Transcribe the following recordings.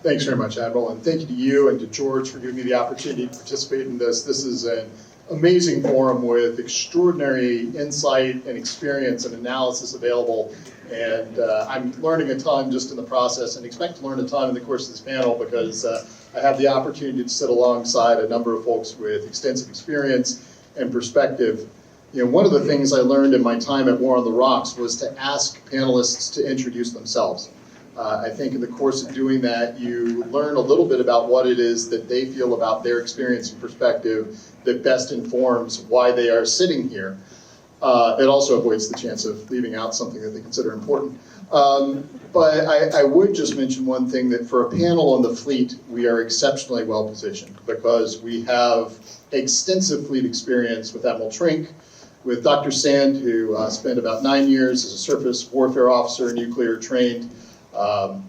Thanks very much, Admiral, and thank you to you and to George for giving me the opportunity to participate in this. This is an amazing forum with extraordinary insight and experience and analysis available, and I'm learning a ton just in the process and expect to learn a ton in the course of this panel because I have the opportunity to sit alongside a number of folks with extensive experience and perspective. You know, one of the things I learned in my time at War on the Rocks was to ask panelists to introduce themselves. I think in the course of doing that, you learn a little bit about what it is that they feel about their experience and perspective that best informs why they are sitting here. It also avoids the chance of leaving out something that they consider important. But I would just mention one thing, that for a panel on the fleet, we are exceptionally well positioned because we have extensive fleet experience with Admiral Trink, with Dr. Sand, who spent about 9 years as a surface warfare officer, nuclear trained,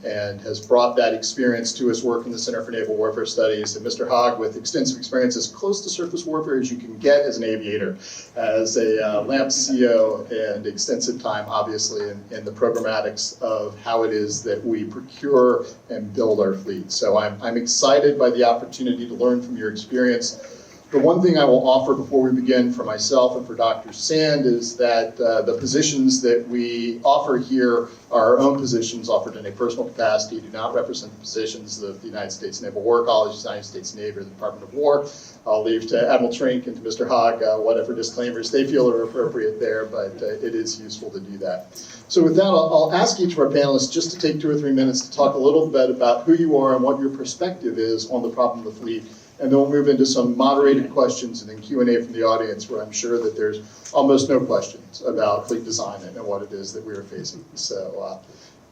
and has brought that experience to his work in the Center for Naval Warfare Studies, and Mr. Hogg with extensive experience as close to surface warfare as you can get as an aviator, as a LAMP CO, and extensive time obviously in the programmatics of how it is that we procure and build our fleet. So I'm excited by the opportunity to learn from your experience. The one thing I will offer before we begin for myself and for Dr. Sand is that the positions that we offer here are our own positions offered in a personal capacity, do not represent the positions of the United States Naval War College, the United States Navy, or the Department of War. I'll leave to Admiral Trink and to Mr. Hogg whatever disclaimers they feel are appropriate there, but it is useful to do that. So with that, I'll ask each of our panelists just to take 2 or 3 minutes to talk a little bit about who you are and what your perspective is on the problem of the fleet. And then we'll move into some moderated questions and then Q&A from the audience, where I'm sure that there's almost no questions about fleet design and what it is that we are facing. So,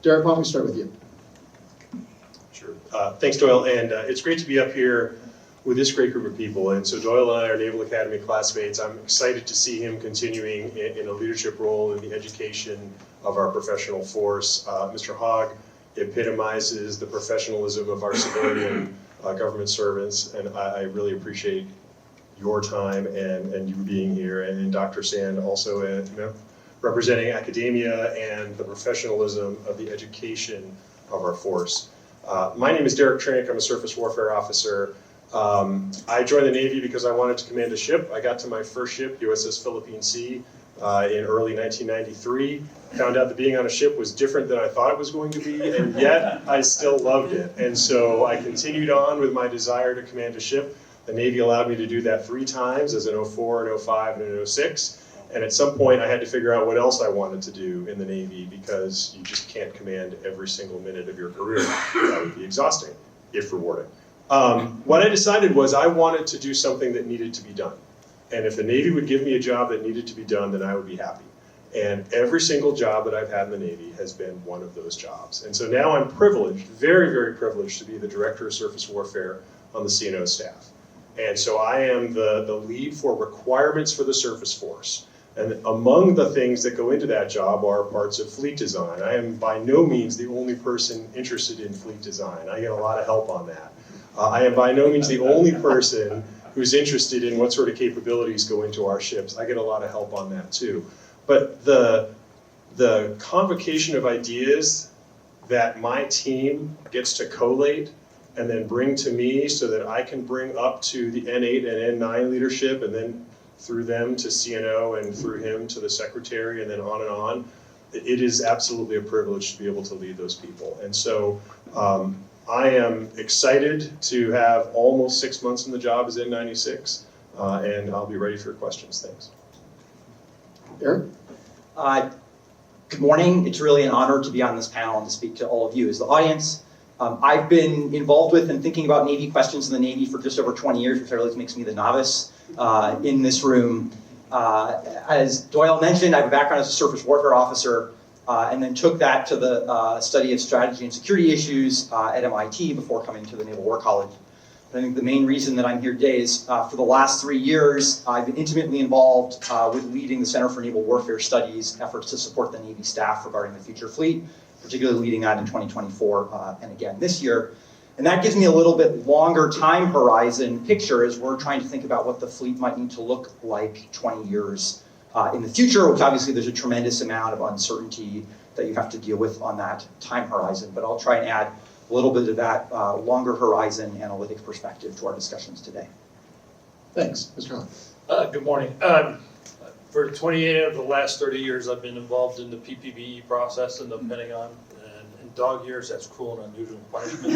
Derek, why don't we start with you? Sure. Thanks, Doyle. And it's great to be up here with this great group of people. And so Doyle and I are Naval Academy classmates. I'm excited to see him continuing in a leadership role in the education of our professional force. Mr. Hogg epitomizes the professionalism of our civilian government servants, and I really appreciate your time and you being here, and Dr. Sand also representing academia and the professionalism of the education of our force. My name is Derek Trink. I'm a surface warfare officer. I joined the Navy because I wanted to command a ship. I got to my first ship, USS Philippine Sea, in early 1993. Found out that being on a ship was different than I thought it was going to be, and yet I still loved it. And so I continued on with my desire to command a ship. The Navy allowed me to do that 3 times, as an 04, an 05, and an 06. And at some point I had to figure out what else I wanted to do in the Navy, because you just can't command every single minute of your career. That would be exhausting, if rewarding. What I decided was I wanted to do something that needed to be done. And if the Navy would give me a job that needed to be done, then I would be happy. And every single job that I've had in the Navy has been one of those jobs. And so now I'm privileged, very, very privileged, to be the Director of Surface Warfare on the CNO staff. And so I am the lead for requirements for the surface force. And among the things that go into that job are parts of fleet design. I am by no means the only person interested in fleet design. I get a lot of help on that. I am by no means the only person who's interested in what sort of capabilities go into our ships. I get a lot of help on that too. But the convocation of ideas that my team gets to collate and then bring to me so that I can bring up to the N8 and N9 leadership, and then through them to CNO and through him to the secretary, and then on, it is absolutely a privilege to be able to lead those people. And so I am excited to have almost 6 months in the job as N96, and I'll be ready for your questions. Thanks. Eric? Good morning. It's really an honor to be on this panel and to speak to all of you as the audience. I've been involved with and thinking about Navy questions in the Navy for just over 20 years, which really makes me the novice in this room. As Doyle mentioned, I have a background as a surface warfare officer, and then took that to the study of strategy and security issues at MIT before coming to the Naval War College. I think the main reason that I'm here today is for the last 3 years, I've been intimately involved with leading the Center for Naval Warfare Studies efforts to support the Navy staff regarding the future fleet, particularly leading that in 2024 and again this year. And that gives me a little bit longer time horizon picture as we're trying to think about what the fleet might need to look like 20 years in the future, which obviously there's a tremendous amount of uncertainty that you have to deal with on that time horizon. But I'll try and add a a little bit of that longer horizon analytics perspective to our discussions today. Thanks, Mr. Hahn. Good morning. For 28 of the last 30 years, I've been involved in the PPBE process in the Pentagon. And in dog years, that's cruel and unusual punishment.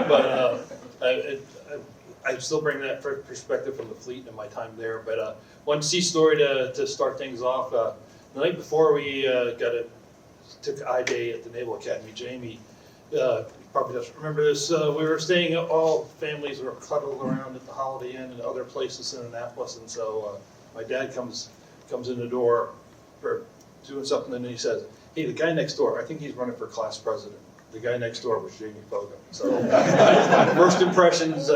But I still bring that perspective from the fleet and my time there. But one sea story to start things off. The night before we took I-Day at the Naval Academy, Jamie probably doesn't remember this. We were staying, all families were cuddled around at the Holiday Inn and other places in Annapolis, and so my dad comes in the door for doing something, and he says, "Hey, the guy next door, I think he's running for class president." The guy next door was Jamie Fogo. So first impressions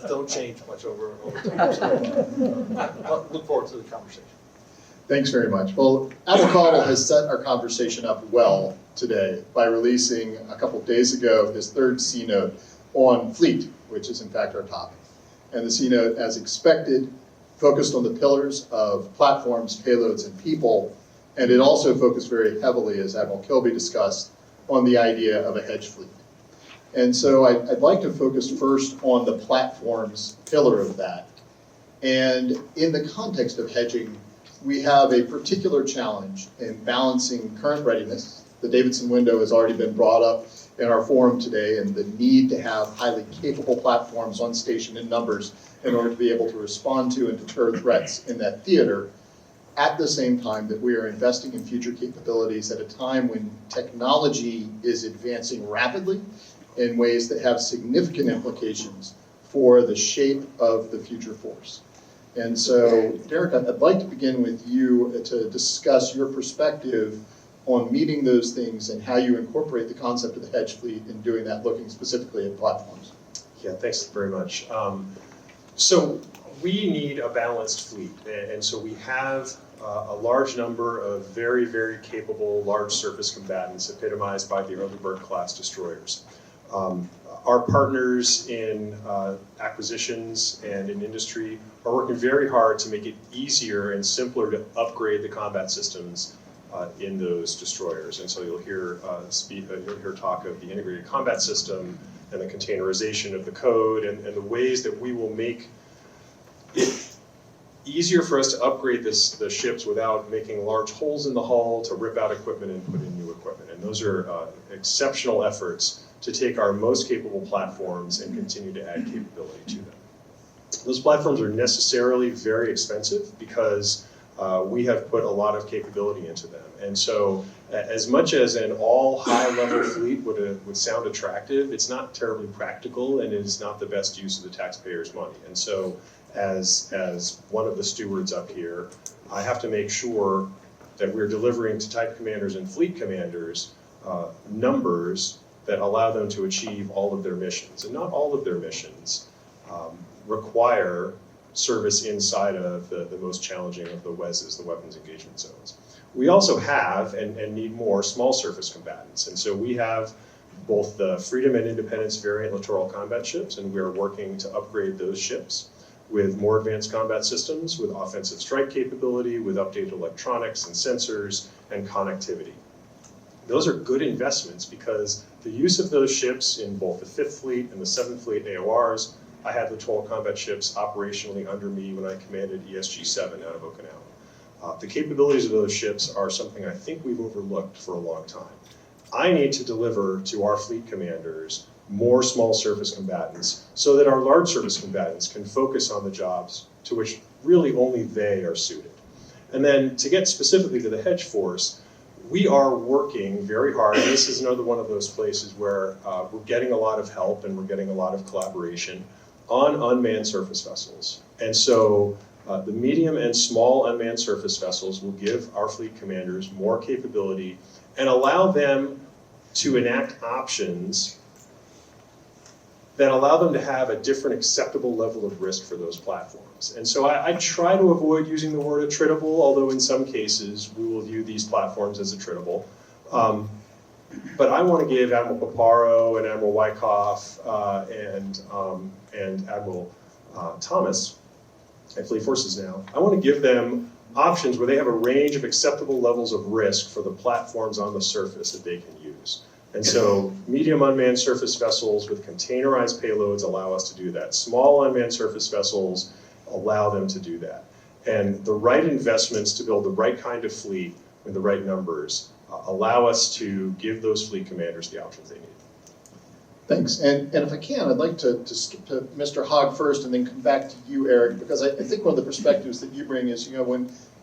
don't change much over time. So look forward to the conversation. Thanks very much. Well, Admiral Caudle has set our conversation up well today by releasing a couple of days ago his third C-note on fleet, which is in fact our topic. And the C-note, as expected, focused on the pillars of platforms, payloads, and people, and it also focused very heavily, as Admiral Kilby discussed, on the idea of a hedge fleet. And so I'd like to focus first on the platforms pillar of that. And in the context of hedging, we have a particular challenge in balancing current readiness. The Davidson window has already been brought up in our forum today, and the need to have highly capable platforms on station in numbers in order to be able to respond to and deter threats in that theater, at the same time that we are investing in future capabilities at a time when technology is advancing rapidly in ways that have significant implications for the shape of the future force. And so, Derek, I'd like to begin with you to discuss your perspective on meeting those things and how you incorporate the concept of the hedge fleet in doing that, looking specifically at platforms. Yeah, thanks very much. So we need a balanced fleet, and so we have a large number of very, very capable large surface combatants epitomized by the Odeberg class destroyers. Our partners in acquisitions and in industry are working very hard to make it easier and simpler to upgrade the combat systems in those destroyers. And so you'll hear talk of the integrated combat system and the containerization of the code and the ways that we will make it easier for us to upgrade the ships without making large holes in the hull to rip out equipment and put in new equipment. And those are exceptional efforts to take our most capable platforms and continue to add capability to them. Those platforms are necessarily very expensive because we have put a lot of capability into them. And so as much as an all high-level fleet would sound attractive, it's not terribly practical and it is not the best use of the taxpayers' money. And so as one of the stewards up here, I have to make sure that we're delivering to type commanders and fleet commanders numbers that allow them to achieve all of their missions. And not all of their missions require service inside of the most challenging of the WEZs, the weapons engagement zones. We also have, and need more, small surface combatants. And so we have both the Freedom and Independence variant littoral combat ships, and we are working to upgrade those ships with more advanced combat systems, with offensive strike capability, with updated electronics and sensors and connectivity. Those are good investments because the use of those ships in both the 5th Fleet and the 7th Fleet AORs, I had littoral combat ships operationally under me when I commanded ESG-7 out of Okinawa. The capabilities of those ships are something I think we've overlooked for a long time. I need to deliver to our fleet commanders more small surface combatants so that our large surface combatants can focus on the jobs to which really only they are suited. And then to get specifically to the hedge force, we are working very hard. This is another one of those places where we're getting a lot of help and we're getting a lot of collaboration on unmanned surface vessels. And so the medium and small unmanned surface vessels will give our fleet commanders more capability and allow them to enact options that allow them to have a different acceptable level of risk for those platforms. And so I try to avoid using the word attritable, although in some cases we will view these platforms as attritable. But I want to give Admiral Paparo and Admiral Wyckoff and Admiral Thomas at Fleet Forces now, I want to give them options where they have a range of acceptable levels of risk for the platforms on the surface that they can use. And so medium unmanned surface vessels with containerized payloads allow us to do that. Small unmanned surface vessels allow them to do that. And the right investments to build the right kind of fleet with the right numbers allow us to give those fleet commanders the options they need. Thanks. And if I can, I'd like to skip to Mr. Hogg first and then come back to you, Eric, because I think one of the perspectives that you bring is,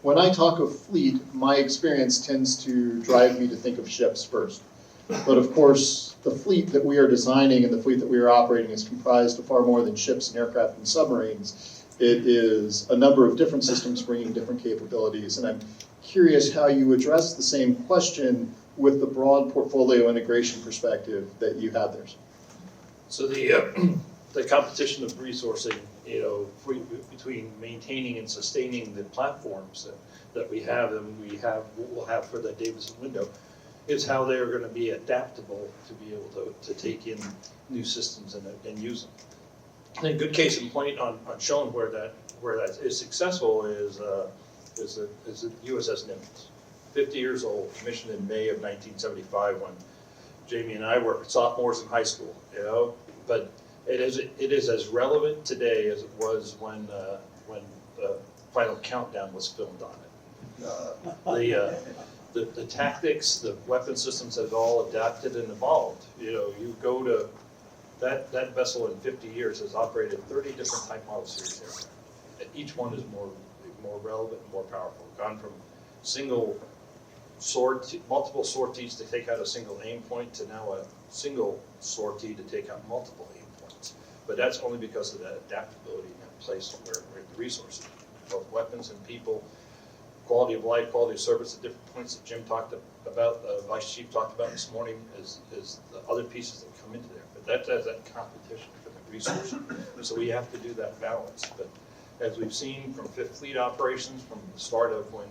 when I talk of fleet, my experience tends to drive me to think of ships first. But of course, the fleet that we are designing and the fleet that we are operating is comprised of far more than ships and aircraft and submarines. It is a number of different systems bringing different capabilities. And I'm curious how you address the same question with the broad portfolio integration perspective that you have there. So the competition of resourcing, between maintaining and sustaining the platforms that we have and we'll have for the Davidson window, is how they're going to be adaptable to be able to take in new systems and use them. And a good case in point on showing where that is successful is the USS Nimitz, 50 years old, commissioned in May of 1975 when Jamie and I were sophomores in high school. But it is as relevant today as it was when the Final Countdown was filmed on it. The tactics, the weapon systems have all adapted and evolved. You go to that vessel in 50 years has operated 30 different type model series aircraft. And each one is more relevant and more powerful. Gone from multiple sorties to take out a single aim point to now a single sortie to take out multiple aim points. But that's only because of that adaptability in that place where the resources, both weapons and people, quality of life, quality of service, the different points that Jim talked about, Vice Chief talked about this morning, is the other pieces that come into there. But that's that competition for the resources. So we have to do that balance. But as we've seen from Fifth Fleet operations, from the start of when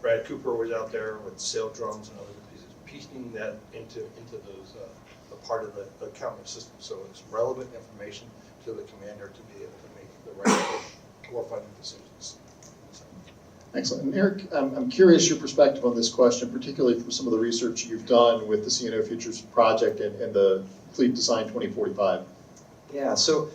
Brad Cooper was out there with sail drones and other pieces, piecing that into those a part of the counter system. So it's relevant information to the commander to be able to make the right warfighting decisions. Excellent. And Eric, I'm curious your perspective on this question, particularly from some of the research you've done with the CNO Futures Project and the Fleet Design 2045. Yeah, so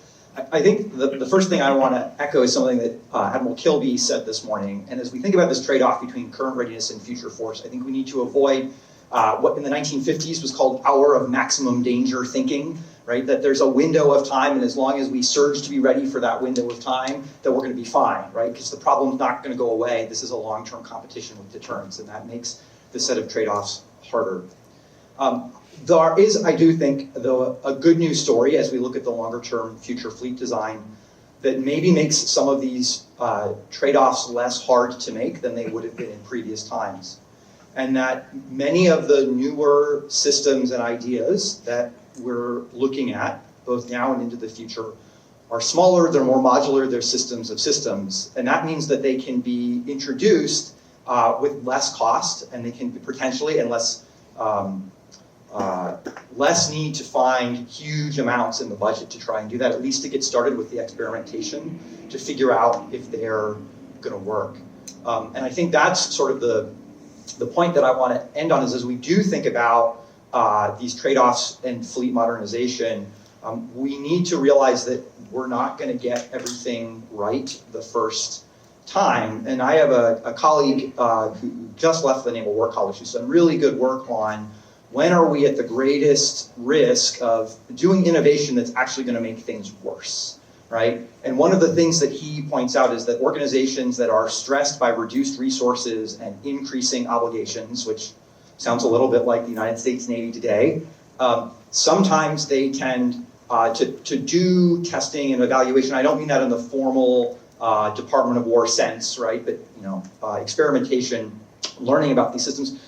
I think the first thing I want to echo is something that Admiral Kilby said this morning. And as we think about this trade-off between current readiness and future force, I think we need to avoid what in the 1950s was called hour of maximum danger thinking, right? That there's a window of time, and as long as we surge to be ready for that window of time, that we're going to be fine, right? Because the problem's not going to go away. This is a long-term competition with deterrence, and that makes the set of trade-offs harder. There is, I do think, though, a good news story as we look at the longer-term future fleet design that maybe makes some of these trade-offs less hard to make than they would have been in previous times. And that many of the newer systems and ideas that we're looking at, both now and into the future, are smaller, they're more modular, they're systems of systems. And that means that they can be introduced with less cost, and they can be potentially, and less need to find huge amounts in the budget to try and do that, at least to get started with the experimentation to figure out if they're gonna work. And I think that's sort of the point that I want to end on is as we do think about these trade-offs and fleet modernization, we need to realize that we're not going to get everything right the first time. And I have a colleague who just left the Naval War College who's done really good work on when are we at the greatest risk of doing innovation that's actually going to make things worse, right? And one of the things that he points out is that organizations that are stressed by reduced resources and increasing obligations, which sounds a little bit like the United States Navy today, sometimes they tend to do testing and evaluation. I don't mean that in the formal Department of War sense, right? But experimentation, learning about these systems.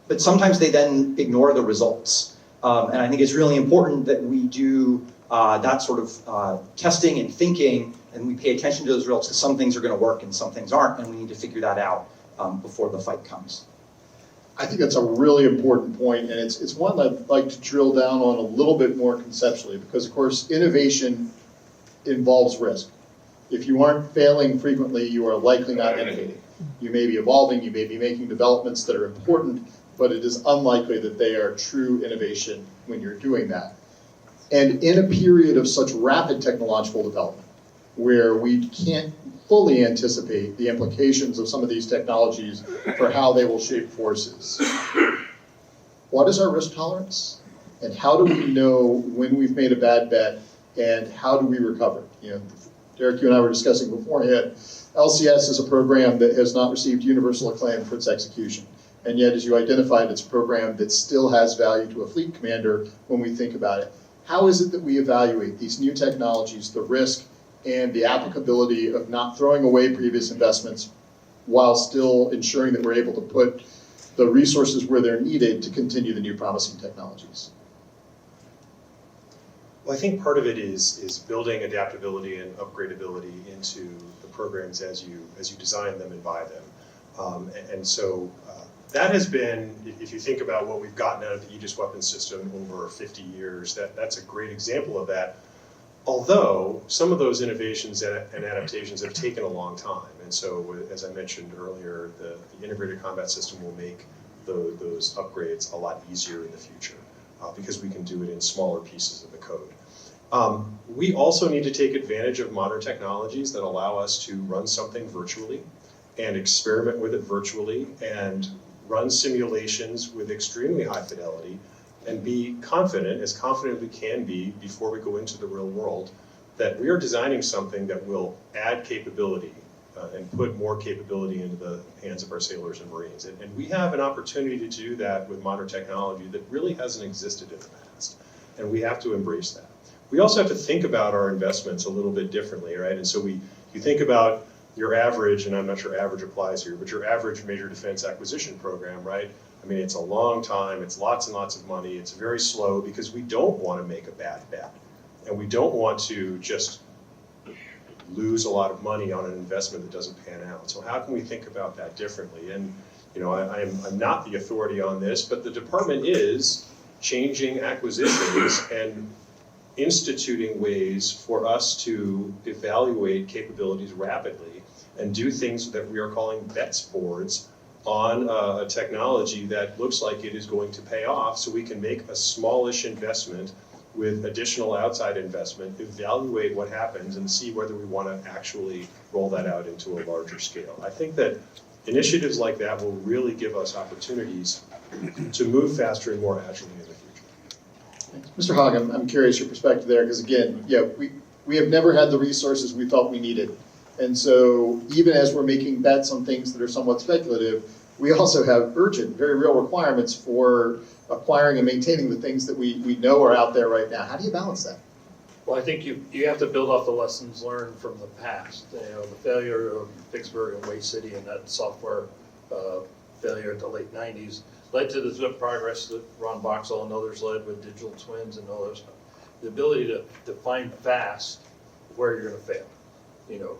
But sometimes they then ignore the results. And I think it's really important that we do that sort of testing and thinking, and we pay attention to those results, because some things are going to work and some things aren't, and we need to figure that out before the fight comes. I think that's a really important point, and it's one that I'd like to drill down on a little bit more conceptually, because of course innovation involves risk. If you aren't failing frequently, you are likely not innovating. You may be evolving, you may be making developments that are important, but it is unlikely that they are true innovation when you're doing that. And in a period of such rapid technological development, where we can't fully anticipate the implications of some of these technologies for how they will shape forces, what is our risk tolerance? And how do we know when we've made a bad bet, and how do we recover? You know, Derek, you and I were discussing beforehand, LCS is a program that has not received universal acclaim for its execution. And yet, as you identified, it's a program that still has value to a fleet commander when we think about it. How is it that we evaluate these new technologies, the risk and the applicability of not throwing away previous investments while still ensuring that we're able to put the resources where they're needed to continue the new promising technologies? Well, I think part of it is building adaptability and upgradability into the programs as you design them and buy them. That has been, if you think about what we've gotten out of the Aegis weapons system over 50 years, that's a great example of that. Although some of those innovations and adaptations have taken a long time. And so, as I mentioned earlier, the integrated combat system will make those upgrades a lot easier in the future because we can do it in smaller pieces of the code. We also need to take advantage of modern technologies that allow us to run something virtually and experiment with it virtually and run simulations with extremely high fidelity and be confident, as confident we can be before we go into the real world, that we are designing something that will add capability and put more capability into the hands of our sailors and Marines. And we have an opportunity to do that with modern technology that really hasn't existed in the past. And we have to embrace that. We also have to think about our investments a little bit differently, right? And so you think about your average, and I'm not sure average applies here, but your average major defense acquisition program, right? I mean, it's a long time, it's lots and lots of money, it's very slow because we don't want to make a bad bet. And we don't want to just lose a lot of money on an investment that doesn't pan out. So how can we think about that differently? And you know, I'm not the authority on this, but the department is changing acquisitions and instituting ways for us to evaluate capabilities rapidly and do things that we are calling bets boards on a technology that looks like it is going to pay off, so we can make a smallish investment with additional outside investment, evaluate what happens, and see whether we want to actually roll that out into a larger scale. I think that initiatives like that will really give us opportunities to move faster and more agilely in the future. Mr. Hogg, I'm curious your perspective there, because again, yeah, we have never had the resources we felt we needed. And so even as we're making bets on things that are somewhat speculative, we also have urgent, very real requirements for acquiring and maintaining the things that we know are out there right now. How do you balance that? Well, I think you have to build off the lessons learned from the past. You know, the failure of Vicksburg and Way City and that software failure in the late 90s led to the progress that Ron Boxall and others led with digital twins and all those stuff. The ability to define fast where you're going to fail. You know,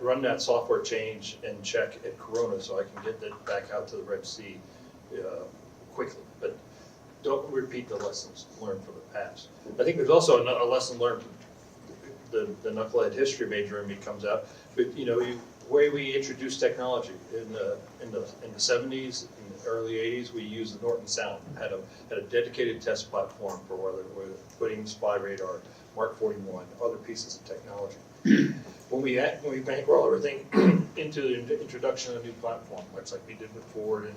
run that software change and check at Corona so I can get that back out to the Red Sea quickly. But don't repeat the lessons learned from the past. I think there's also a lesson learned. The knucklehead history major in me comes out. But you know, the way we introduced technology in the 70s, in the early 80s, we used the Norton Sound. Had a dedicated test platform for whether we're putting spy radar, Mark 41, other pieces of technology. When we bankroll everything into the introduction of a new platform, much like we did with Ford and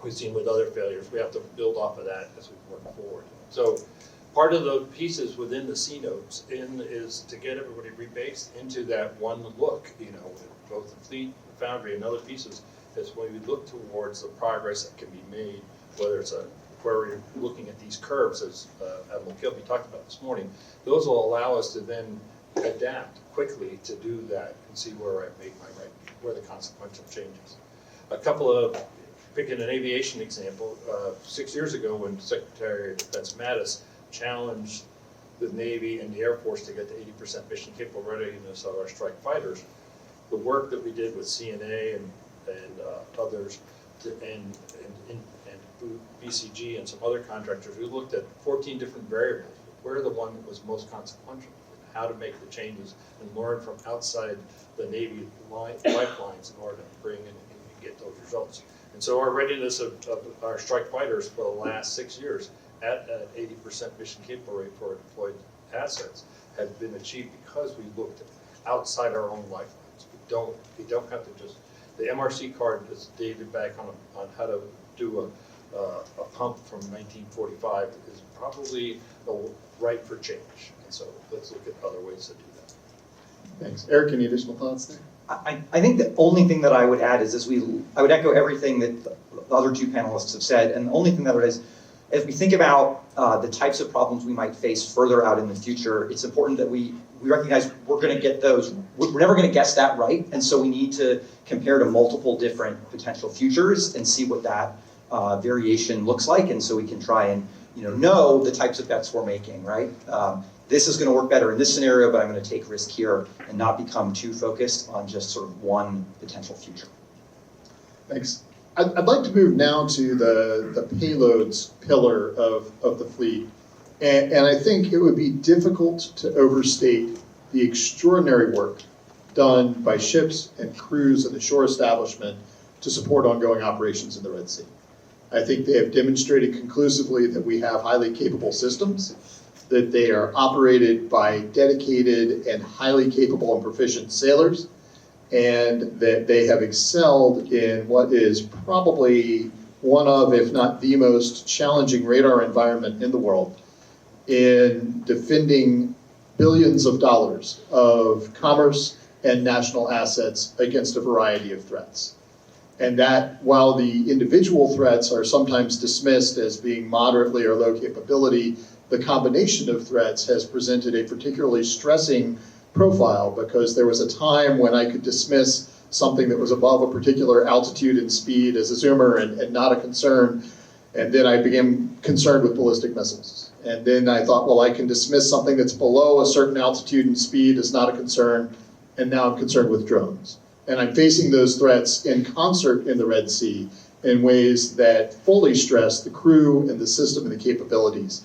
we've seen with other failures, we have to build off of that as we work forward. So part of the pieces within the C notes is to get everybody rebased into that one look, you know, with both the fleet, the foundry, and other pieces, is when we look towards the progress that can be made, whether it's where we're looking at these curves, as Admiral Kilby talked about this morning, those will allow us to then adapt quickly to do that and see where I make where the consequential changes. A couple of, picking an aviation example, 6 years ago when Secretary of Defense Mattis challenged the Navy and the Air Force to get to 80% mission capable readiness of our strike fighters, the work that we did with CNA and others and BCG and some other contractors, we looked at 14 different variables. Where the one that was most consequential, how to make the changes and learn from outside the Navy lifelines in order to bring in and get those results. And so our readiness of our strike fighters for the last 6 years at an 80% mission capable rate for deployed assets has been achieved because we looked outside our own lifelines. We don't have to just, the MRC card is dated back on how to do a pump from 1945 is probably ripe for change. And so let's look at other ways to do that. Thanks. Eric, any additional thoughts there? I think the only thing that I would add is I would echo everything that the other two panelists have said, and the only thing that I would add is, as we think about the types of problems we might face further out in the future, it's important that we recognize we're going to get those. We're never going to guess that right, and so we need to compare to multiple different potential futures and see what that variation looks like, and so we can try and know the types of bets we're making, right? This is going to work better in this scenario, but I'm going to take risk here and not become too focused on just sort of one potential future. Thanks. I'd like to move now to the payloads pillar of the fleet. And I think it would be difficult to overstate the extraordinary work done by ships and crews of the shore establishment to support ongoing operations in the Red Sea. I think they have demonstrated conclusively that we have highly capable systems, that they are operated by dedicated and highly capable and proficient sailors, and that they have excelled in what is probably one of, if not the most challenging radar environment in the world in defending billions of dollars of commerce and national assets against a variety of threats. And that, while the individual threats are sometimes dismissed as being moderately or low capability, the combination of threats has presented a particularly stressing profile, because there was a time when I could dismiss something that was above a particular altitude and speed as a zoomer and not a concern, and then I became concerned with ballistic missiles. And then I thought, well, I can dismiss something that's below a certain altitude and speed as not a concern, and now I'm concerned with drones. And I'm facing those threats in concert in the Red Sea in ways that fully stress the crew and the system and the capabilities.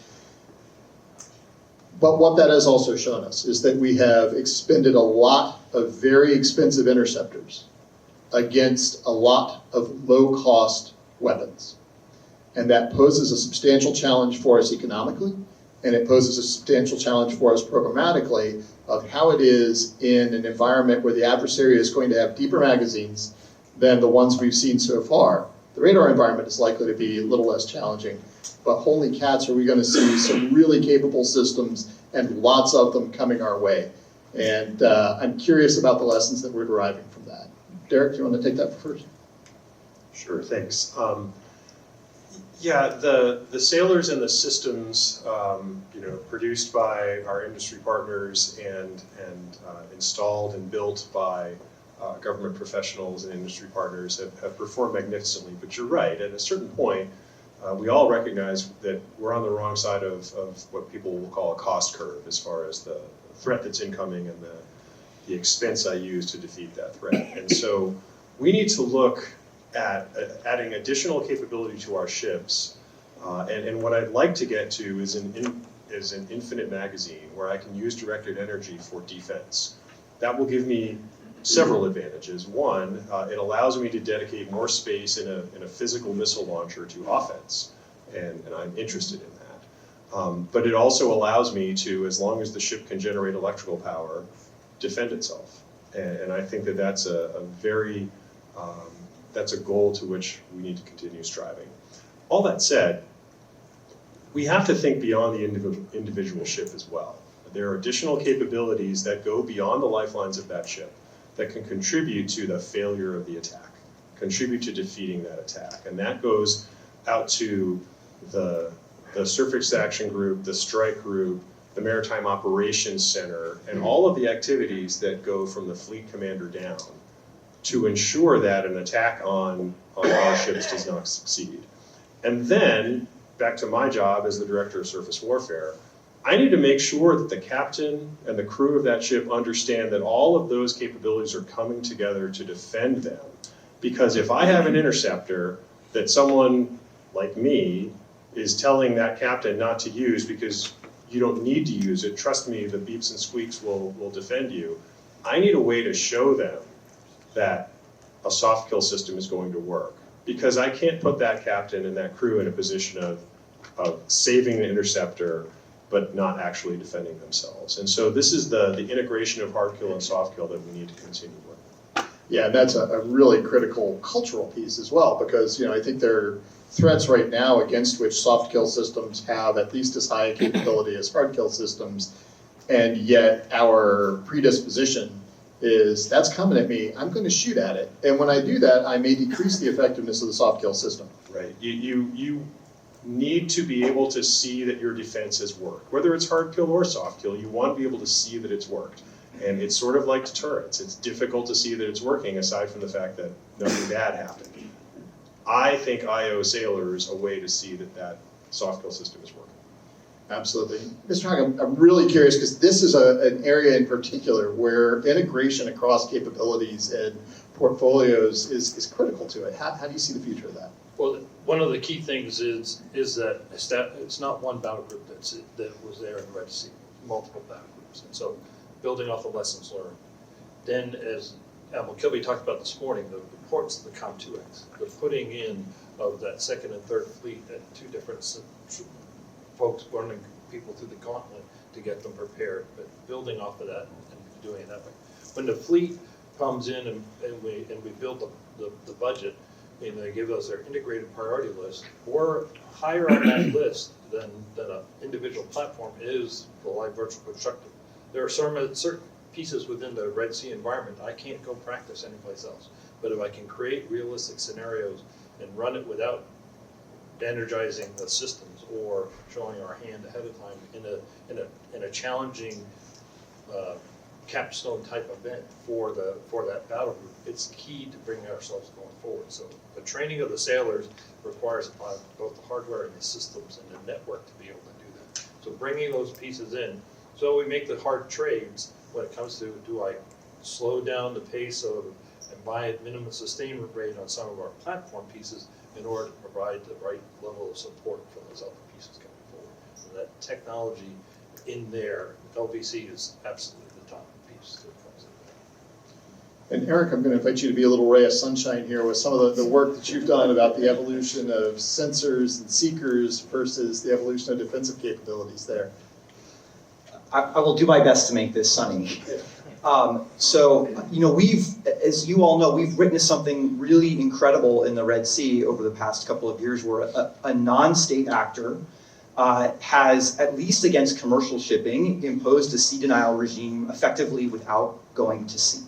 But what that has also shown us is that we have expended a lot of very expensive interceptors against a lot of low-cost weapons. And that poses a substantial challenge for us economically, and it poses a substantial challenge for us programmatically of how it is in an environment where the adversary is going to have deeper magazines than the ones we've seen so far. The radar environment is likely to be a little less challenging, but holy cats, are we going to see some really capable systems and lots of them coming our way. And I'm curious about the lessons that we're deriving from that. Derek, do you want to take that first? Sure, thanks. Yeah, the sailors and the systems, produced by our industry partners and installed and built by government professionals and industry partners have performed magnificently. But you're right, at a certain point, we all recognize that we're on the wrong side of what people will call a cost curve as far as the threat that's incoming and the expense I use to defeat that threat. And so we need to look at adding additional capability to our ships. And what I'd like to get to is an infinite magazine where I can use directed energy for defense. That will give me several advantages. One, it allows me to dedicate more space in a physical missile launcher to offense, and I'm interested in that. But it also allows me to, as long as the ship can generate electrical power, defend itself. And I think that that's that's a goal to which we need to continue striving. All that said, we have to think beyond the individual ship as well. There are additional capabilities that go beyond the lifelines of that ship that can contribute to the failure of the attack, contribute to defeating that attack. And that goes out to the Surface Action Group, the Strike Group, the Maritime Operations Center, and all of the activities that go from the fleet commander down to ensure that an attack on our ships does not succeed. And then, back to my job as the Director of Surface Warfare, I need to make sure that the captain and the crew of that ship understand that all of those capabilities are coming together to defend them. Because if I have an interceptor that someone like me is telling that captain not to use because you don't need to use it, trust me, the beeps and squeaks will defend you, I need a way to show them that a soft kill system is going to work. because I can't put that captain and that crew in a position of saving the interceptor, but not actually defending themselves. And so this is the integration of hard kill and soft kill that we need to continue with. Yeah, and that's a really critical cultural piece as well, because I think there are threats right now against which soft kill systems have at least as high a capability as hard kill systems, and yet our predisposition is that's coming at me, I'm going to shoot at it, and when I do that, I may decrease the effectiveness of the soft kill system. Right. You need to be able to see that your defense has worked, whether it's hard kill or soft kill. You want to be able to see that it's worked. And it's sort of like deterrence. It's difficult to see that it's working aside from the fact that nothing bad happened. I think IO Sailor's a way to see that that soft kill system is working. Absolutely. Mr. Hogg, I'm really curious because this is an area in particular where integration across capabilities and portfolios is critical to it. How do you see the future of that? Well, one of the key things is that it's not one battle group that was there in the Red Sea, multiple battle groups. And so building off the lessons learned. Then, as Admiral Kilby talked about this morning, the importance of the COM2X, the putting in of that second and third fleet and two different folks running people through the gauntlet to get them prepared, but building off of that and doing it that way. When the fleet comes in and we build the budget, and they give us their integrated priority list, or higher on that list than an individual platform is the live virtual constructor. There are certain pieces within the Red Sea environment I can't go practice anyplace else. But if I can create realistic scenarios and run it without energizing the systems or showing our hand ahead of time in a challenging capstone type event for that battle group, it's key to bringing ourselves going forward. So the training of the sailors requires both the hardware and the systems and the network to be able to do that. So bringing those pieces in. So we make the hard trades when it comes to, do I slow down the pace of and buy at minimum sustainment rate on some of our platform pieces in order to provide the right level of support for those other pieces coming forward. So that technology in there, LVC is absolutely the top piece that comes in there. And Eric, I'm going to invite you to be a little ray of sunshine here with some of the work that you've done about the evolution of sensors and seekers versus the evolution of defensive capabilities there. I will do my best to make this sunny. So, as you all know, we've witnessed something really incredible in the Red Sea over the past couple of years where a non-state actor has, at least against commercial shipping, imposed a sea denial regime effectively without going to sea.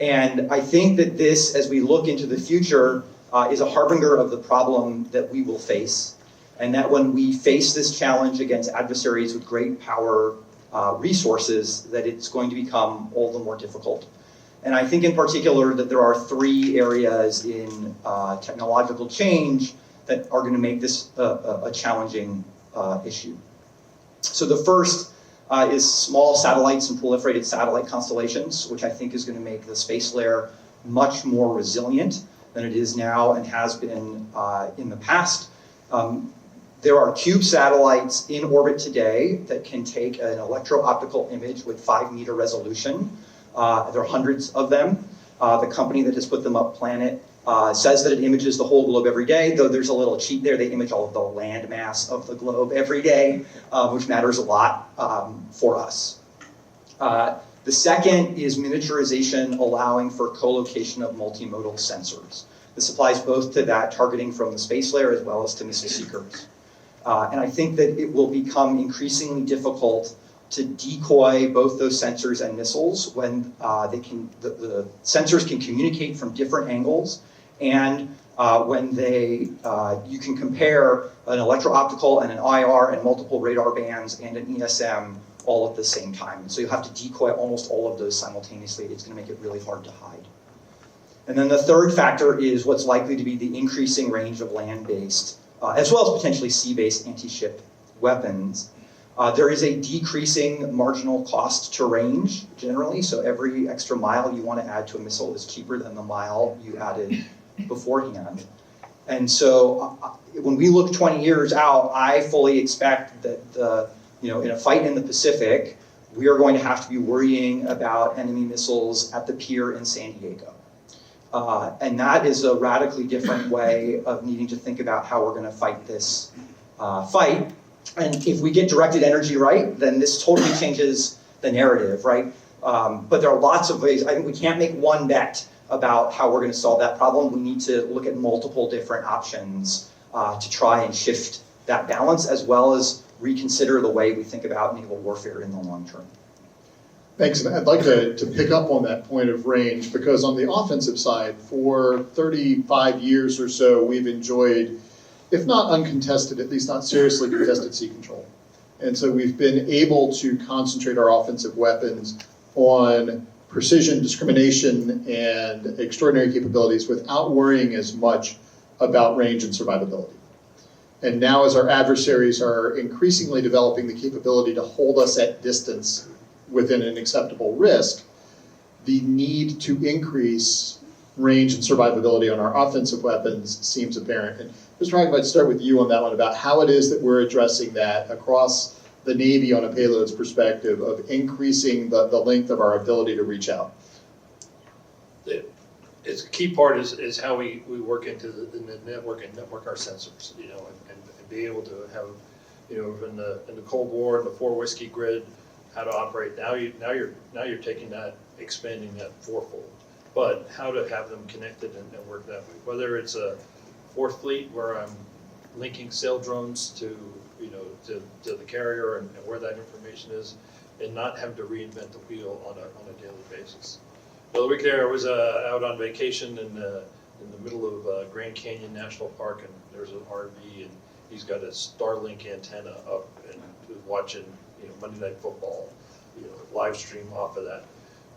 And I think that this, as we look into the future, is a harbinger of the problem that we will face. And that when we face this challenge against adversaries with great power resources, that it's going to become all the more difficult. And I think in particular that there are three areas in technological change that are going to make this a challenging issue. So the first is small satellites and proliferated satellite constellations, which I think is going to make the space layer much more resilient than it is now and has been in the past. There are cube satellites in orbit today that can take an electro-optical image with 5-meter resolution. There are hundreds of them. The company that has put them up, Planet, says that it images the whole globe every day, though there's a little cheat there. They image all of the land mass of the globe every day, which matters a lot for us. The second is miniaturization, allowing for co-location of multimodal sensors. This applies both to that targeting from the space layer as well as to missile seekers. And I think that it will become increasingly difficult to decoy both those sensors and missiles when the sensors can communicate from different angles, and when you can compare an electro-optical and an IR and multiple radar bands and an ESM all at the same time. And so you'll have to decoy almost all of those simultaneously. It's going to make it really hard to hide. And then the third factor is what's likely to be the increasing range of land-based, as well as potentially sea-based anti-ship weapons. There is a decreasing marginal cost to range generally, so every extra mile you want to add to a missile is cheaper than the mile you added beforehand. And so when we look 20 years out, I fully expect that in a fight in the Pacific, we are going to have to be worrying about enemy missiles at the pier in San Diego. And that is a radically different way of needing to think about how we're going to fight this fight. And if we get directed energy right, then this totally changes the narrative, right? But there are lots of ways. I think we can't make one bet about how we're going to solve that problem. We need to look at multiple different options to try and shift that balance, as well as reconsider the way we think about naval warfare in the long term. Thanks, and I'd like to pick up on that point of range, because on the offensive side, for 35 years or so, we've enjoyed, if not uncontested, at least not seriously contested sea control. And so we've been able to concentrate our offensive weapons on precision, discrimination, and extraordinary capabilities without worrying as much about range and survivability. And now, as our adversaries are increasingly developing the capability to hold us at distance within an acceptable risk, the need to increase range and survivability on our offensive weapons seems apparent. And Mr. Hogg, I'd start with you on that one, about how it is that we're addressing that across the Navy on a payloads perspective of increasing the length of our ability to reach out. It's a key part is how we work into the network and network our sensors, you know, and be able to have, you know, in the Cold War, the 4 whiskey grid, how to operate. Now you're taking that, expanding that fourfold, but how to have them connected and work that way. Whether it's a 4th Fleet where I'm linking sail drones to, you know, to the carrier and where that information is, and not having to reinvent the wheel on a daily basis. The other week there, I was out on vacation in the middle of Grand Canyon National Park, and there's an RV, and he's got a Starlink antenna up and watching, you know, Monday Night Football, you know, live stream off of that.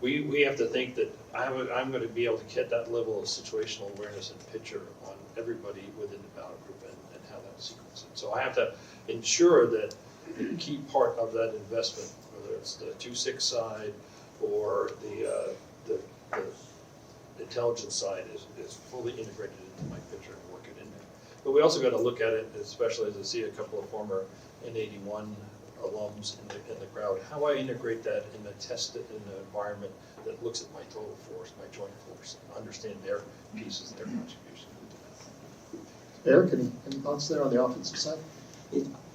We have to think that I'm going to be able to get that level of situational awareness and picture on everybody within the battle group and how that sequences. So I have to ensure that the key part of that investment, whether it's the 2.6 side or the intelligence side, is fully integrated into my picture and work it in there. But we also got to look at it, especially as I see a couple of former N81 alums in the crowd, how I integrate that in the test in the environment that looks at my total force, my joint force, and understand their pieces, their contribution. Eric, any thoughts there on the offensive side?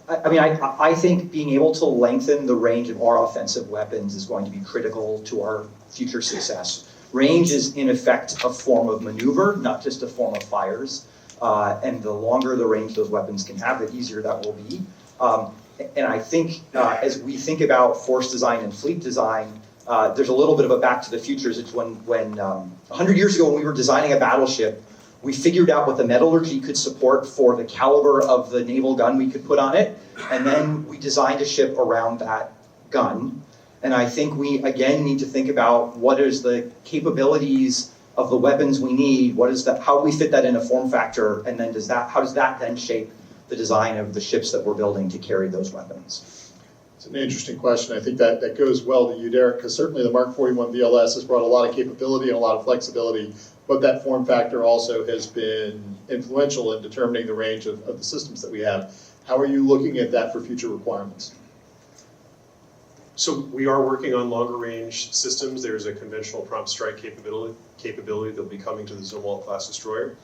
I mean, I think being able to lengthen the range of our offensive weapons is going to be critical to our future success. Range is, in effect, a form of maneuver, not just a form of fires. And the longer the range those weapons can have, the easier that will be. And I think as we think about force design and fleet design, there's a little bit of a back to the futures. It's when 100 years ago when we were designing a battleship, we figured out what the metallurgy could support for the caliber of the naval gun we could put on it, and then we designed a ship around that gun. And I think we, again, need to think about what is the capabilities of the weapons we need, what is that, how do we fit that in a form factor, and then how does that then shape the design of the ships that we're building to carry those weapons? It's an interesting question. I think that goes well to you, Derek, because certainly the Mark 41 VLS has brought a lot of capability and a lot of flexibility, but that form factor also has been influential in determining the range of the systems that we have. How are you looking at that for future requirements? So we are working on longer range systems. There's a conventional prompt strike capability that'll be coming to the Zumwalt class destroyer.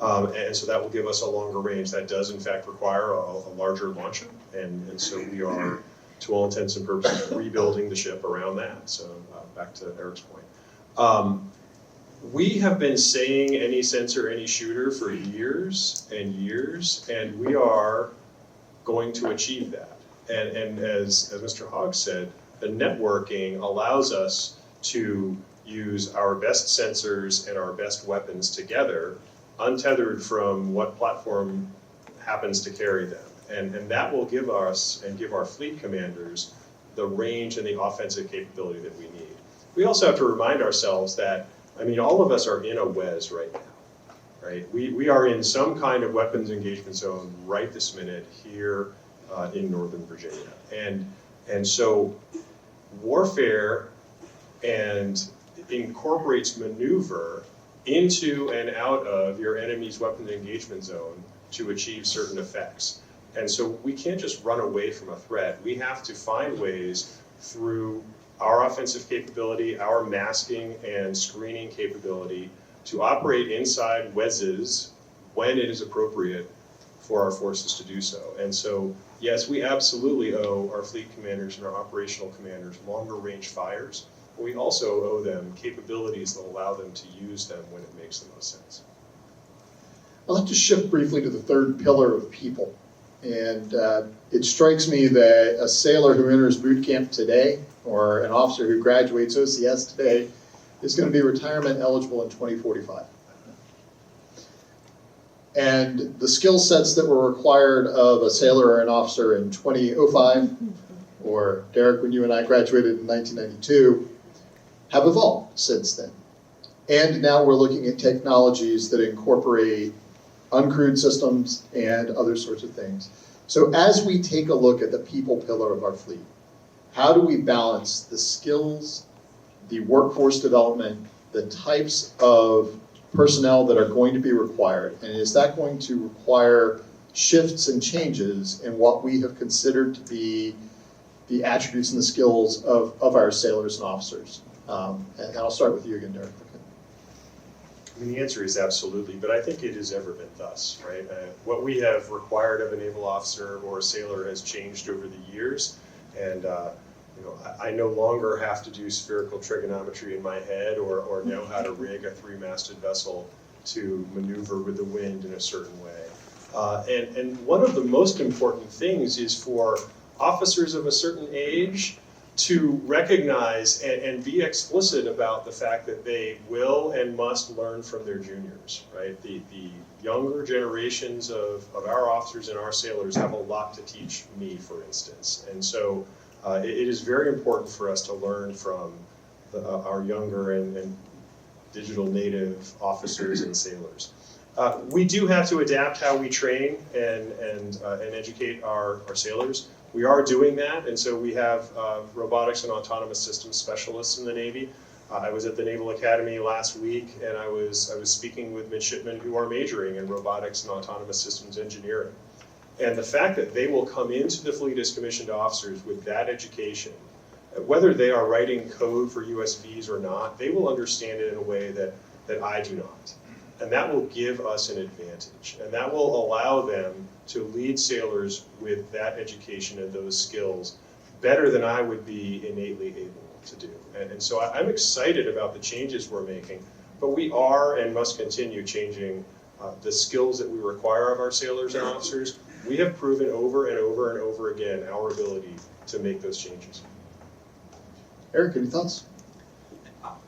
And so that will give us a longer range. That does in fact require a larger launcher. And so we are, to all intents and purposes, rebuilding the ship around that. So back to Eric's point. We have been saying any sensor, any shooter for years and years, and we are going to achieve that. And as Mr. Hogg said, the networking allows us to use our best sensors and our best weapons together, untethered from what platform happens to carry them. And that will give us and give our fleet commanders the range and the offensive capability that we need. We also have to remind ourselves that, I mean, all of us are in a WES right now, right? We are in some kind of weapons engagement zone right this minute here in Northern Virginia. And so warfare incorporates maneuver into and out of your enemy's weapons engagement zone to achieve certain effects. And so we can't just run away from a threat. We have to find ways through our offensive capability, our masking and screening capability, to operate inside WESs when it is appropriate for our forces to do so. And so, yes, we absolutely owe our fleet commanders and our operational commanders longer range fires, but we also owe them capabilities that allow them to use them when it makes the most sense. I'd like to shift briefly to the third pillar of people. And it strikes me that a sailor who enters boot camp today, or an officer who graduates OCS today, is going to be retirement eligible in 2045. And the skill sets that were required of a sailor or an officer in 2005, or Derek, when you and I graduated in 1992, have evolved since then. And now we're looking at technologies that incorporate uncrewed systems and other sorts of things. So as we take a look at the people pillar of our fleet, how do we balance the skills, the workforce development, the types of personnel that are going to be required, and is that going to require shifts and changes in what we have considered to be the attributes and the skills of our sailors and officers? And I'll start with you again, Derek. I mean, the answer is absolutely, but I think it has ever been thus, right? What we have required of a naval officer or a sailor has changed over the years, and I no longer have to do spherical trigonometry in my head or know how to rig a three-masted vessel to maneuver with the wind in a certain way. And one of the most important things is for officers of a certain age to recognize and be explicit about the fact that they will and must learn from their juniors, right? The younger generations of our officers and our sailors have a lot to teach me, for instance. And so it is very important for us to learn from our younger and digital native officers and sailors. We do have to adapt how we train and educate our sailors. We are doing that, and so we have robotics and autonomous systems specialists in the Navy. I was at the Naval Academy last week, and I was speaking with midshipmen who are majoring in robotics and autonomous systems engineering. And the fact that they will come into the fleet as commissioned officers with that education, whether they are writing code for USVs or not, they will understand it in a way that I do not. And that will give us an advantage, and that will allow them to lead sailors with that education and those skills better than I would be innately able to do. And so I'm excited about the changes we're making, but we are and must continue changing the skills that we require of our sailors and officers. We have proven over and over and over again our ability to make those changes. Eric, any thoughts?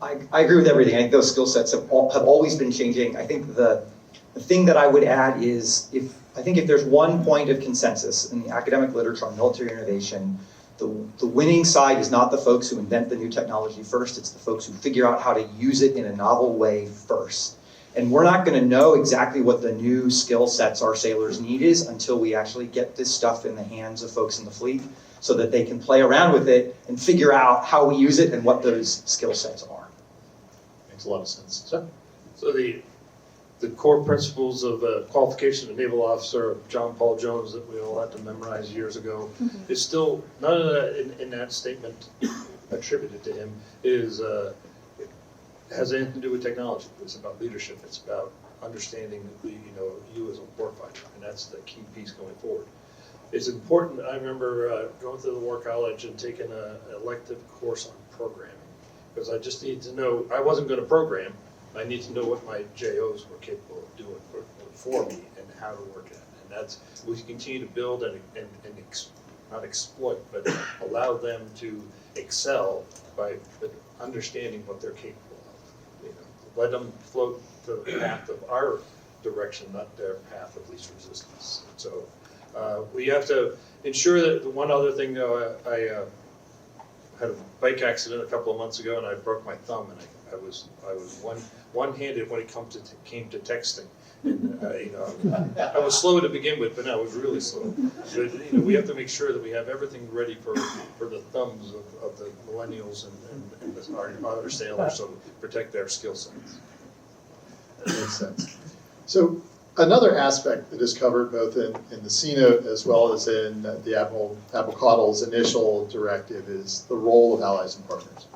I agree with everything. I think those skill sets have always been changing. I think the thing that I would add is if there's one point of consensus in the academic literature on military innovation, the winning side is not the folks who invent the new technology first, it's the folks who figure out how to use it in a novel way first. And we're not going to know exactly what the new skill sets our sailors need is until we actually get this stuff in the hands of folks in the fleet so that they can play around with it and figure out how we use it and what those skill sets are. Makes a lot of sense. Sir? So the core principles of qualification of a naval officer of John Paul Jones that we all had to memorize years ago is still, none of that in that statement attributed to him has anything to do with technology. It's about leadership. It's about understanding you as a warfighter, and that's the key piece going forward. It's important. I remember going to the War College and taking an elective course on programming because I just need to know. I wasn't going to program. I need to know what my JOs were capable of doing for me and how to work it. And that's, we continue to build and not exploit, but allow them to excel by understanding what they're capable of. Let them float the path of our direction, not their path of least resistance. So we have to ensure that the one other thing, I had a bike accident a couple of months ago and I broke my thumb, and I was one-handed when it came to texting. And, I was slow to begin with, but now I was really slow. But, we have to make sure that we have everything ready for the thumbs of the millennials and our other sailors, so protect their skill sets. That makes sense. So another aspect that is covered both in the CNOTE as well as in the Admiral Caudle's initial directive is the role of allies and partners.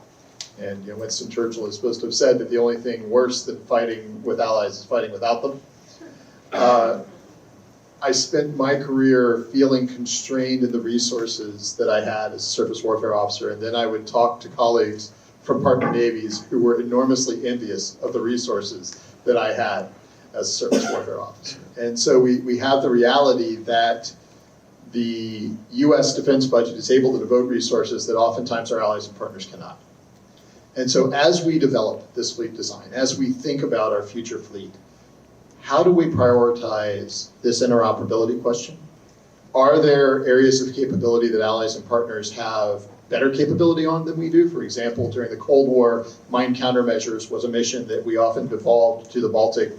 And Winston Churchill is supposed to have said that the only thing worse than fighting with allies is fighting without them. I spent my career feeling constrained in the resources that I had as a surface warfare officer, and then I would talk to colleagues from partner navies who were enormously envious of the resources that I had as a surface warfare officer. And so we have the reality that the US defense budget is able to devote resources that oftentimes our allies and partners cannot. And so as we develop this fleet design, as we think about our future fleet, how do we prioritize this interoperability question? Are there areas of capability that allies and partners have better capability on than we do? For example, during the Cold War, mine countermeasures was a mission that we often devolved to the Baltic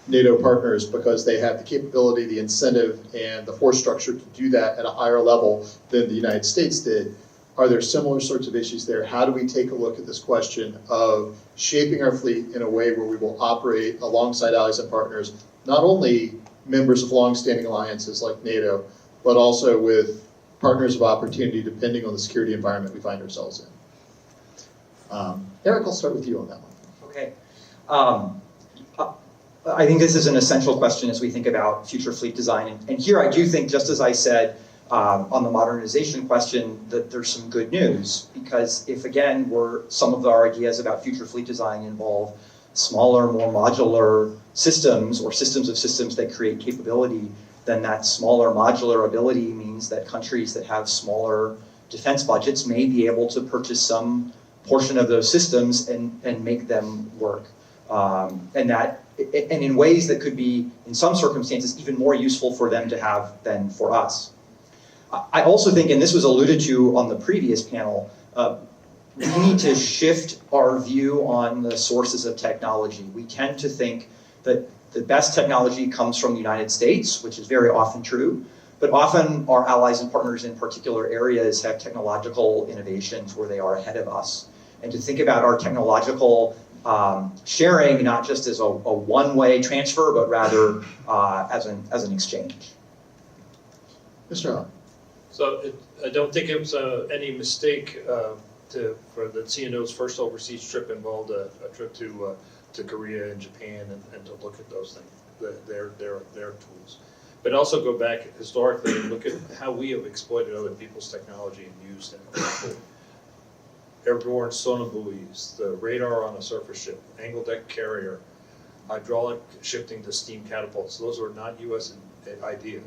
NATO partners because they had the capability, the incentive, and the force structure to do that at a higher level than the United States did. Are there similar sorts of issues there? How do we take a look at this question of shaping our fleet in a way where we will operate alongside allies and partners, not only members of long-standing alliances like NATO, but also with partners of opportunity depending on the security environment we find ourselves in? Eric, I'll start with you on that one. Okay. I think this is an essential question as we think about future fleet design. And here I do think, just as I said on the modernization question, that there's some good news. Because if, again, some of our ideas about future fleet design involve smaller, more modular systems or systems of systems that create capability, then that smaller modular ability means that countries that have smaller defense budgets may be able to purchase some portion of those systems and make them work. And in ways that could be, in some circumstances, even more useful for them to have than for us. I also think, and this was alluded to on the previous panel, we need to shift our view on the sources of technology. We tend to think that the best technology comes from the United States, which is very often true, but often our allies and partners in particular areas have technological innovations where they are ahead of us. And to think about our technological sharing not just as a one-way transfer, but rather as an exchange. Mr. Allen. So I don't think it was any mistake for the CNO's first overseas trip involved a trip to Korea and Japan and to look at those things, their tools. But also go back historically and look at how we have exploited other people's technology and used it. Airborne sonobuoys, the radar on a surface ship, angle deck carrier, hydraulic shifting to steam catapults. Those were not U.S. ideas.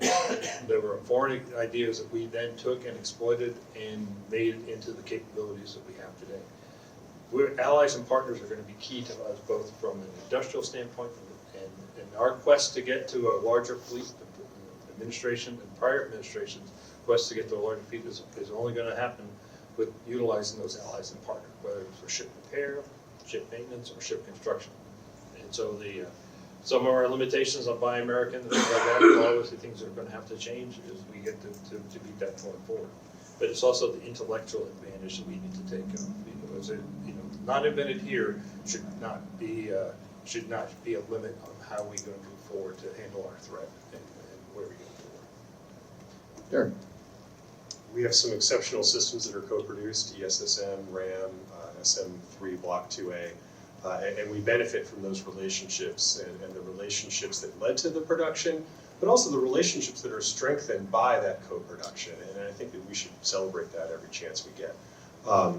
They were foreign ideas that we then took and exploited and made into the capabilities that we have today. Allies and partners are going to be key to us, both from an industrial standpoint and our quest to get to a larger fleet. The administration and prior administrations' quest to get to a larger fleet is only going to happen with utilizing those allies and partners, whether it's for ship repair, ship maintenance, or ship construction. And so some of our limitations on Buy American and things like that are obviously things that are going to have to change as we get to beat that going forward. But it's also the intellectual advantage that we need to take. Because not invented here should not be a limit on how we're going to move forward to handle our threat and where we go forward. Derek. We have some exceptional systems that are co-produced, ESSM, RAM, SM3 Block 2A, and we benefit from those relationships and the relationships that led to the production, but also the relationships that are strengthened by that co-production, and I think that we should celebrate that every chance we get. A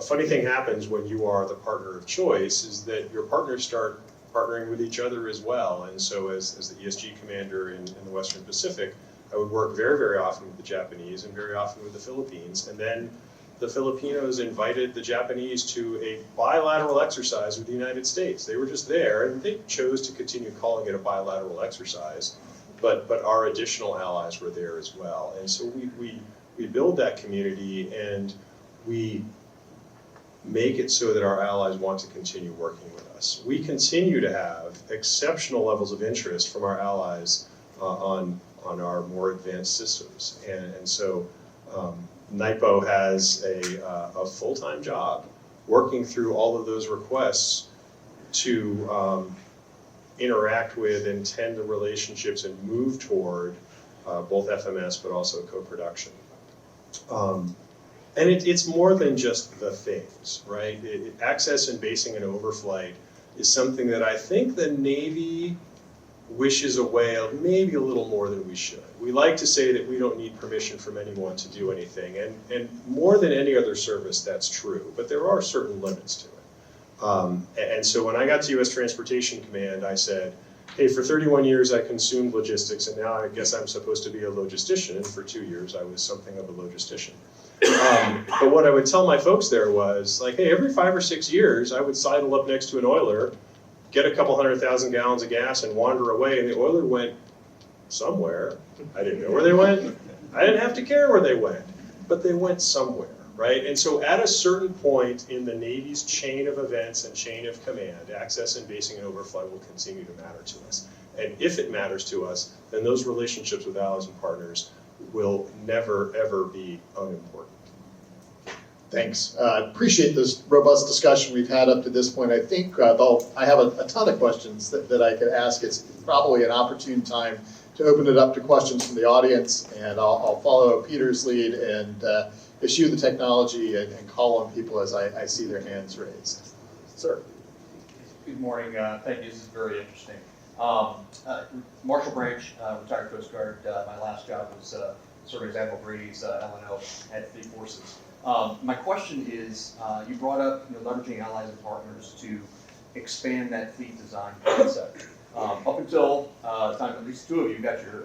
funny thing happens when you are the partner of choice is that your partners start partnering with each other as well, and so as the ESG commander in the Western Pacific, I would work very, very often with the Japanese and very often with the Philippines. And then the Filipinos invited the Japanese to a bilateral exercise with the United States. They were just there, and they chose to continue calling it a bilateral exercise. But our additional allies were there as well. And so we build that community, and we make it so that our allies want to continue working with us. We continue to have exceptional levels of interest from our allies on our more advanced systems. And so NIPO has a full-time job working through all of those requests to interact with and tend the relationships and move toward both FMS but also co-production. And it's more than just the things, right? Access and basing and overflight is something that I think the Navy wishes away maybe a little more than we should. We like to say that we don't need permission from anyone to do anything, and more than any other service, that's true, but there are certain limits to it. And so when I got to U.S. Transportation Command, I said, hey, for 31 years I consumed logistics, and now I guess I'm supposed to be a logistician, and for 2 years I was something of a logistician. But what I would tell my folks there was, like, hey, every 5 or 6 years I would sidle up next to an oiler, get a couple 100,000 gallons of gas and wander away, and the oiler went somewhere. I didn't know where they went. I didn't have to care where they went, but they went somewhere, right? And so at a certain point in the Navy's chain of events and chain of command, access and basing and overflight will continue to matter to us. And if it matters to us, then those relationships with allies and partners will never, ever be unimportant. Thanks. Appreciate this robust discussion we've had up to this point. I think, though, I have a ton of questions that I could ask. It's probably an opportune time to open it up to questions from the audience, and I'll follow Peter's lead and eschew the technology and call on people as I see their hands raised. Sir. Good morning. Thank you. This is very interesting. Marshall Branch, retired Coast Guard. My last job was serving as Admiral Brady's LNO at Fleet Forces. My question is, you brought up leveraging allies and partners to expand that fleet design concept. Up until the time at least 2 of you got your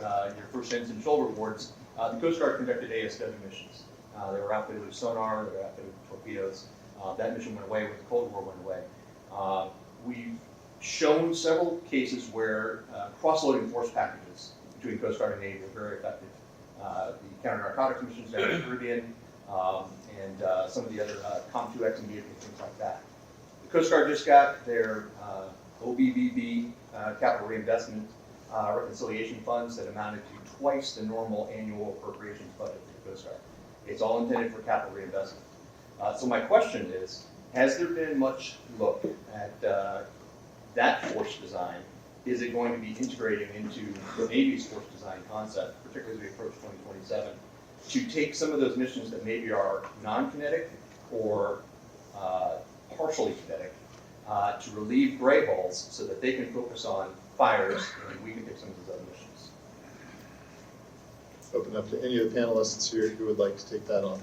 first ensign shoulder awards, the Coast Guard conducted ASW missions. They were outfitted with sonar, they were outfitted with torpedoes. That mission went away when the Cold War went away. We've shown several cases where cross-loading force packages between Coast Guard and Navy are very effective. The counter-narcotics missions down in the Caribbean, and some of the other COM2X engagements, things like that. The Coast Guard just got their OBBB capital reinvestment reconciliation funds that amounted to twice the normal annual appropriations budget for the Coast Guard. It's all intended for capital reinvestment. So my question is, has there been much look at that force design? Is it going to be integrating into the Navy's force design concept, particularly as we approach 2027, to take some of those missions that maybe are non-kinetic or partially kinetic to relieve gray hulls so that they can focus on fires and we can take some of those other missions? Open up to any of the panelists here who would like to take that on.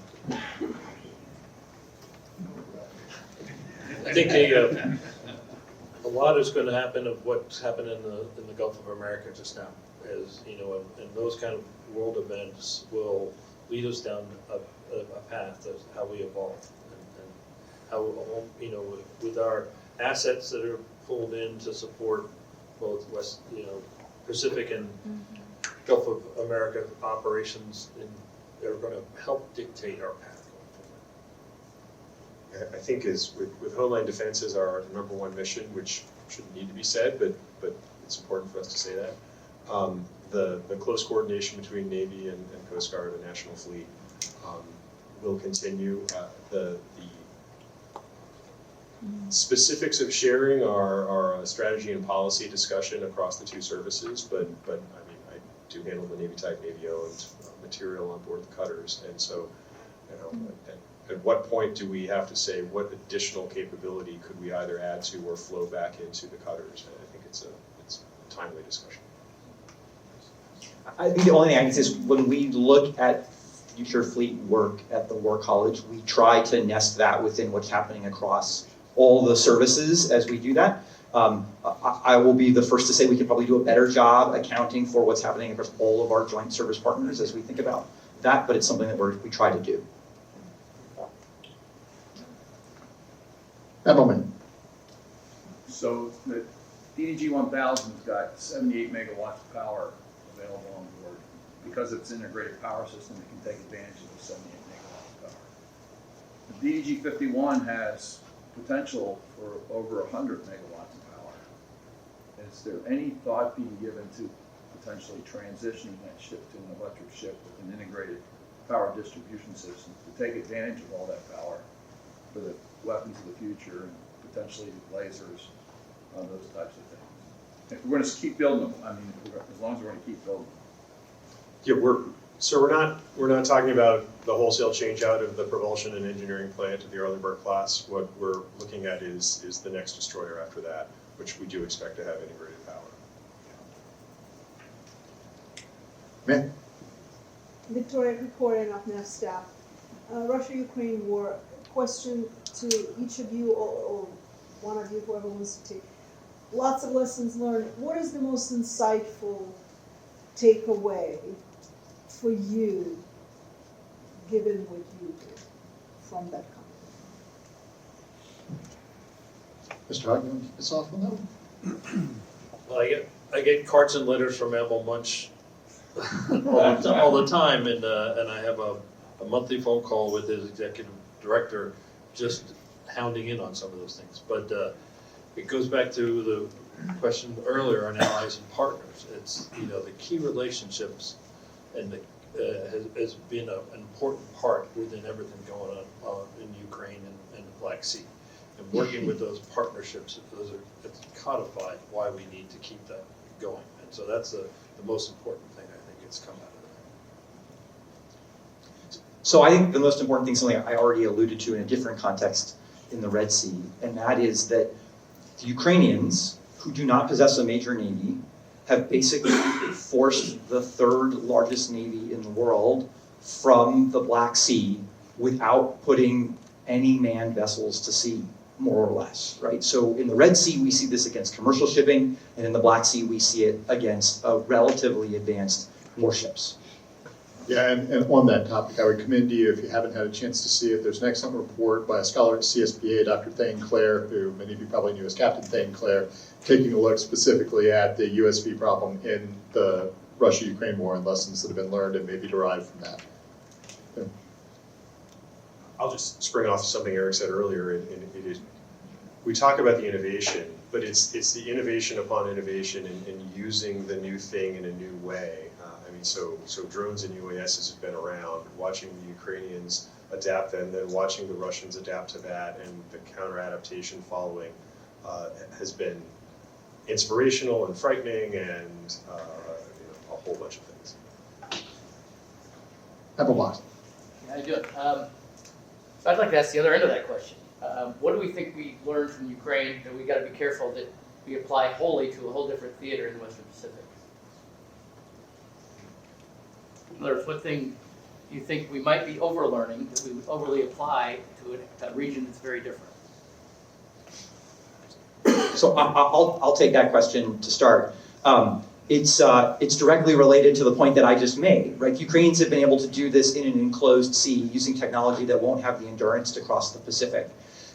I think a lot is going to happen of what's happened in the Gulf of America just now, as and those kind of world events will lead us down a path of how we evolve and how with our assets that are pulled in to support both West Pacific and Gulf of America operations, and they're going to help dictate our path. I think with Homeland Defense as our #1 mission, which shouldn't need to be said, but it's important for us to say that. The close coordination between Navy and Coast Guard and National Fleet will continue. The specifics of sharing are a strategy and policy discussion across the 2 services, but I mean, I do handle the Navy type Navy-owned material on board the cutters, and so at what point do we have to say what additional capability could we either add to or flow back into the cutters? And I think it's a timely discussion. I think the only thing I can say is when we look at future fleet work at the War College, we try to nest that within what's happening across all the services as we do that. I will be the first to say we could probably do a better job accounting for what's happening across all of our joint service partners as we think about that, but it's something that we try to do. Emmelman. So the DDG 1000's got 78 megawatts of power available on board. Because it's an integrated power system, it can take advantage of the 78 megawatts of power. The DDG 51 has potential for over 100 megawatts of power. Is there any thought being given to potentially transitioning that ship to an electric ship with an integrated power distribution system to take advantage of all that power for the weapons of the future and potentially lasers, those types of things? If we're going to keep building them, I mean, as long as we're going to keep building them. Yeah, So we're not talking about the wholesale change out of the propulsion and engineering plant to the Arleigh class. What we're looking at is the next destroyer after that, which we do expect to have integrated power. Man, Victoria reporting of NAV staff. Russia-Ukraine war, question to each of you or one of you, whoever wants to take. Lots of lessons learned. What is the most insightful takeaway for you, given what you did from that conflict? Mr. Hogg, you want to kick us off on that one? Well, I get cards and letters from Emil Munch all the time, and I have a monthly phone call with his executive director, just hounding in on some of those things. But it goes back to the question earlier on allies and partners. It's, you know, the key relationships and has been an important part within everything going on in Ukraine and the Black Sea. And working with those partnerships, it's codified why we need to keep that going. And so that's the most important thing I think it's come out of that. So I think the most important thing is something I already alluded to in a different context in the Red Sea, and that is that the Ukrainians, who do not possess a major navy, have basically forced the third largest navy in the world from the Black Sea without putting any manned vessels to sea, more or less, right? So in the Red Sea, we see this against commercial shipping, and in the Black Sea, we see it against relatively advanced warships. Yeah, and on that topic, I would commend you, if you haven't had a chance to see it, there's an excellent report by a scholar at CSPA, Dr. Thane Clare, who many of you probably knew as Captain Thane Clare, taking a look specifically at the USV problem in the Russia-Ukraine war and lessons that have been learned and maybe derived from that. Yeah. I'll just spring off something Eric said earlier. It is, we talk about the innovation, but it's the innovation upon innovation and using the new thing in a new way. So drones and UASs have been around. Watching the Ukrainians adapt them, then watching the Russians adapt to that, and the counter-adaptation following has been inspirational and frightening, and a whole bunch of things. Applebox. How you doing? So I'd like to ask the other end of that question. What do we think we learned from Ukraine that we got to be careful that we apply wholly to a whole different theater in the Western Pacific? In other words, what thing do you think we might be overlearning that we would overly apply to a region that's very different? So I'll take that question to start. It's directly related to the point that I just made, right? Ukrainians have been able to do this in an enclosed sea using technology that won't have the endurance to cross the Pacific.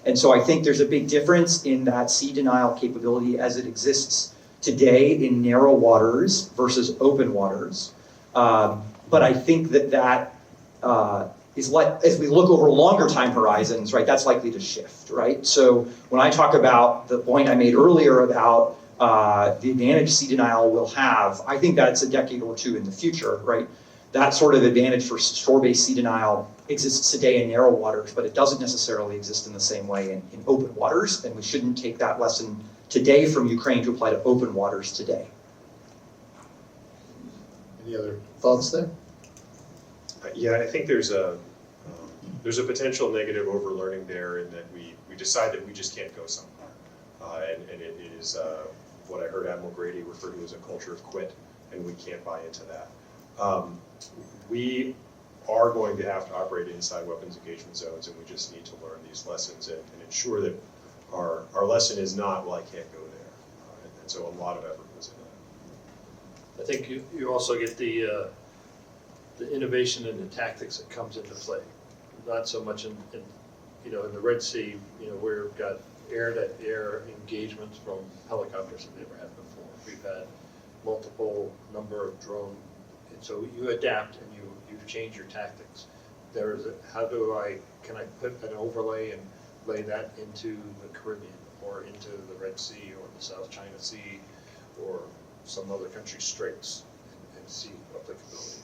And so I think there's a big difference in that sea denial capability as it exists today in narrow waters versus open waters. But I think that is like, as we look over longer time horizons, right, that's likely to shift, right? So when I talk about the point I made earlier about the advantage sea denial will have, I think that's a decade or two in the future, right? That sort of advantage for shore-based sea denial exists today in narrow waters, but it doesn't necessarily exist in the same way in open waters, and we shouldn't take that lesson today from Ukraine to apply to open waters today. Any other thoughts there? Yeah, I think there's a potential negative overlearning there in that we decide that we just can't go somewhere, and it is what I heard Admiral Grady refer to as a culture of quit, and we can't buy into that. We are going to have to operate inside weapons engagement zones, and we just need to learn these lessons and ensure that our lesson is not, well, I can't go there. And so a lot of effort goes into that. I think you also get the innovation and the tactics that comes into play. Not so much in the Red Sea, we've got air-to-air engagements from helicopters that we never had before. We've had multiple number of drone, and so you adapt and you change your tactics. There's can I put an overlay and lay that into the Caribbean or into the Red Sea or the South China Sea or some other country's straits and see applicability